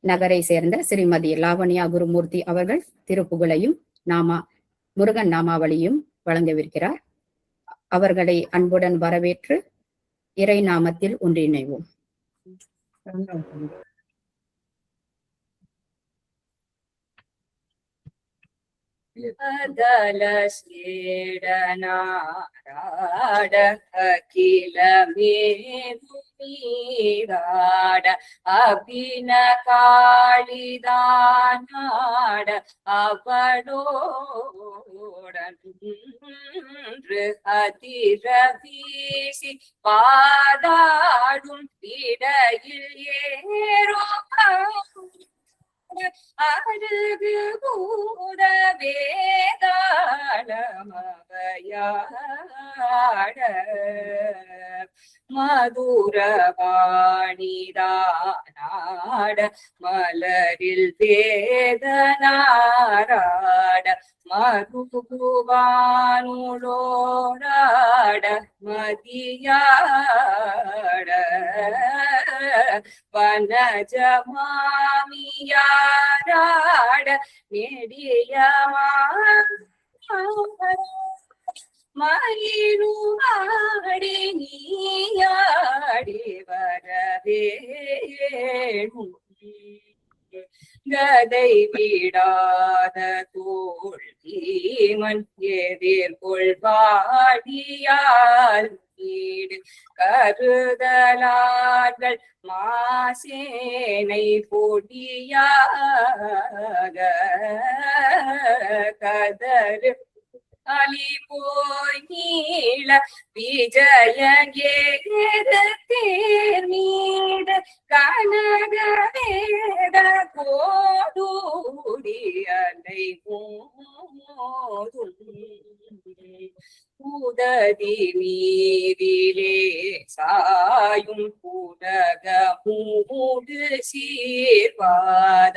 நகரை சேர்ந்த ஸ்ரீமதி லாவண்யா குருமூர்த்தி அவர்கள் திருப்புகழையும் முருகன் நாமாவளியும் வழங்கவிருக்கிறார். அவர்களை அன்புடன் வரவேற்று இறை நாமத்தில் ஒன்றிணைவோம். அதல சேடனாராட அகில மேருமீராட அபின காளிதானாட அவளோடன் அதிர வீசி பாதாடும் இடையில் ஏறோ அருகு பூத வேதாளமவையாட மதுரவாணிதானாட மலரில் வேதனாராட மருகுவானுளோராட மதியாட வனஜமாமியாராட நெடியமா மயிலுவாடி நீயாடி வரவேணும் கதை விடாத தோள் தீமன் எதிர்கொள்வாடியால் வீடு கருதலார்கள் மாசேனை பொடியாக கதறு அலி போய் நீள விஜயகேத தேர் மீது கனக வேத கோடூடி அலை மோதும் உததி மீதிலே சாயும் புடக மூடு சீர்வாத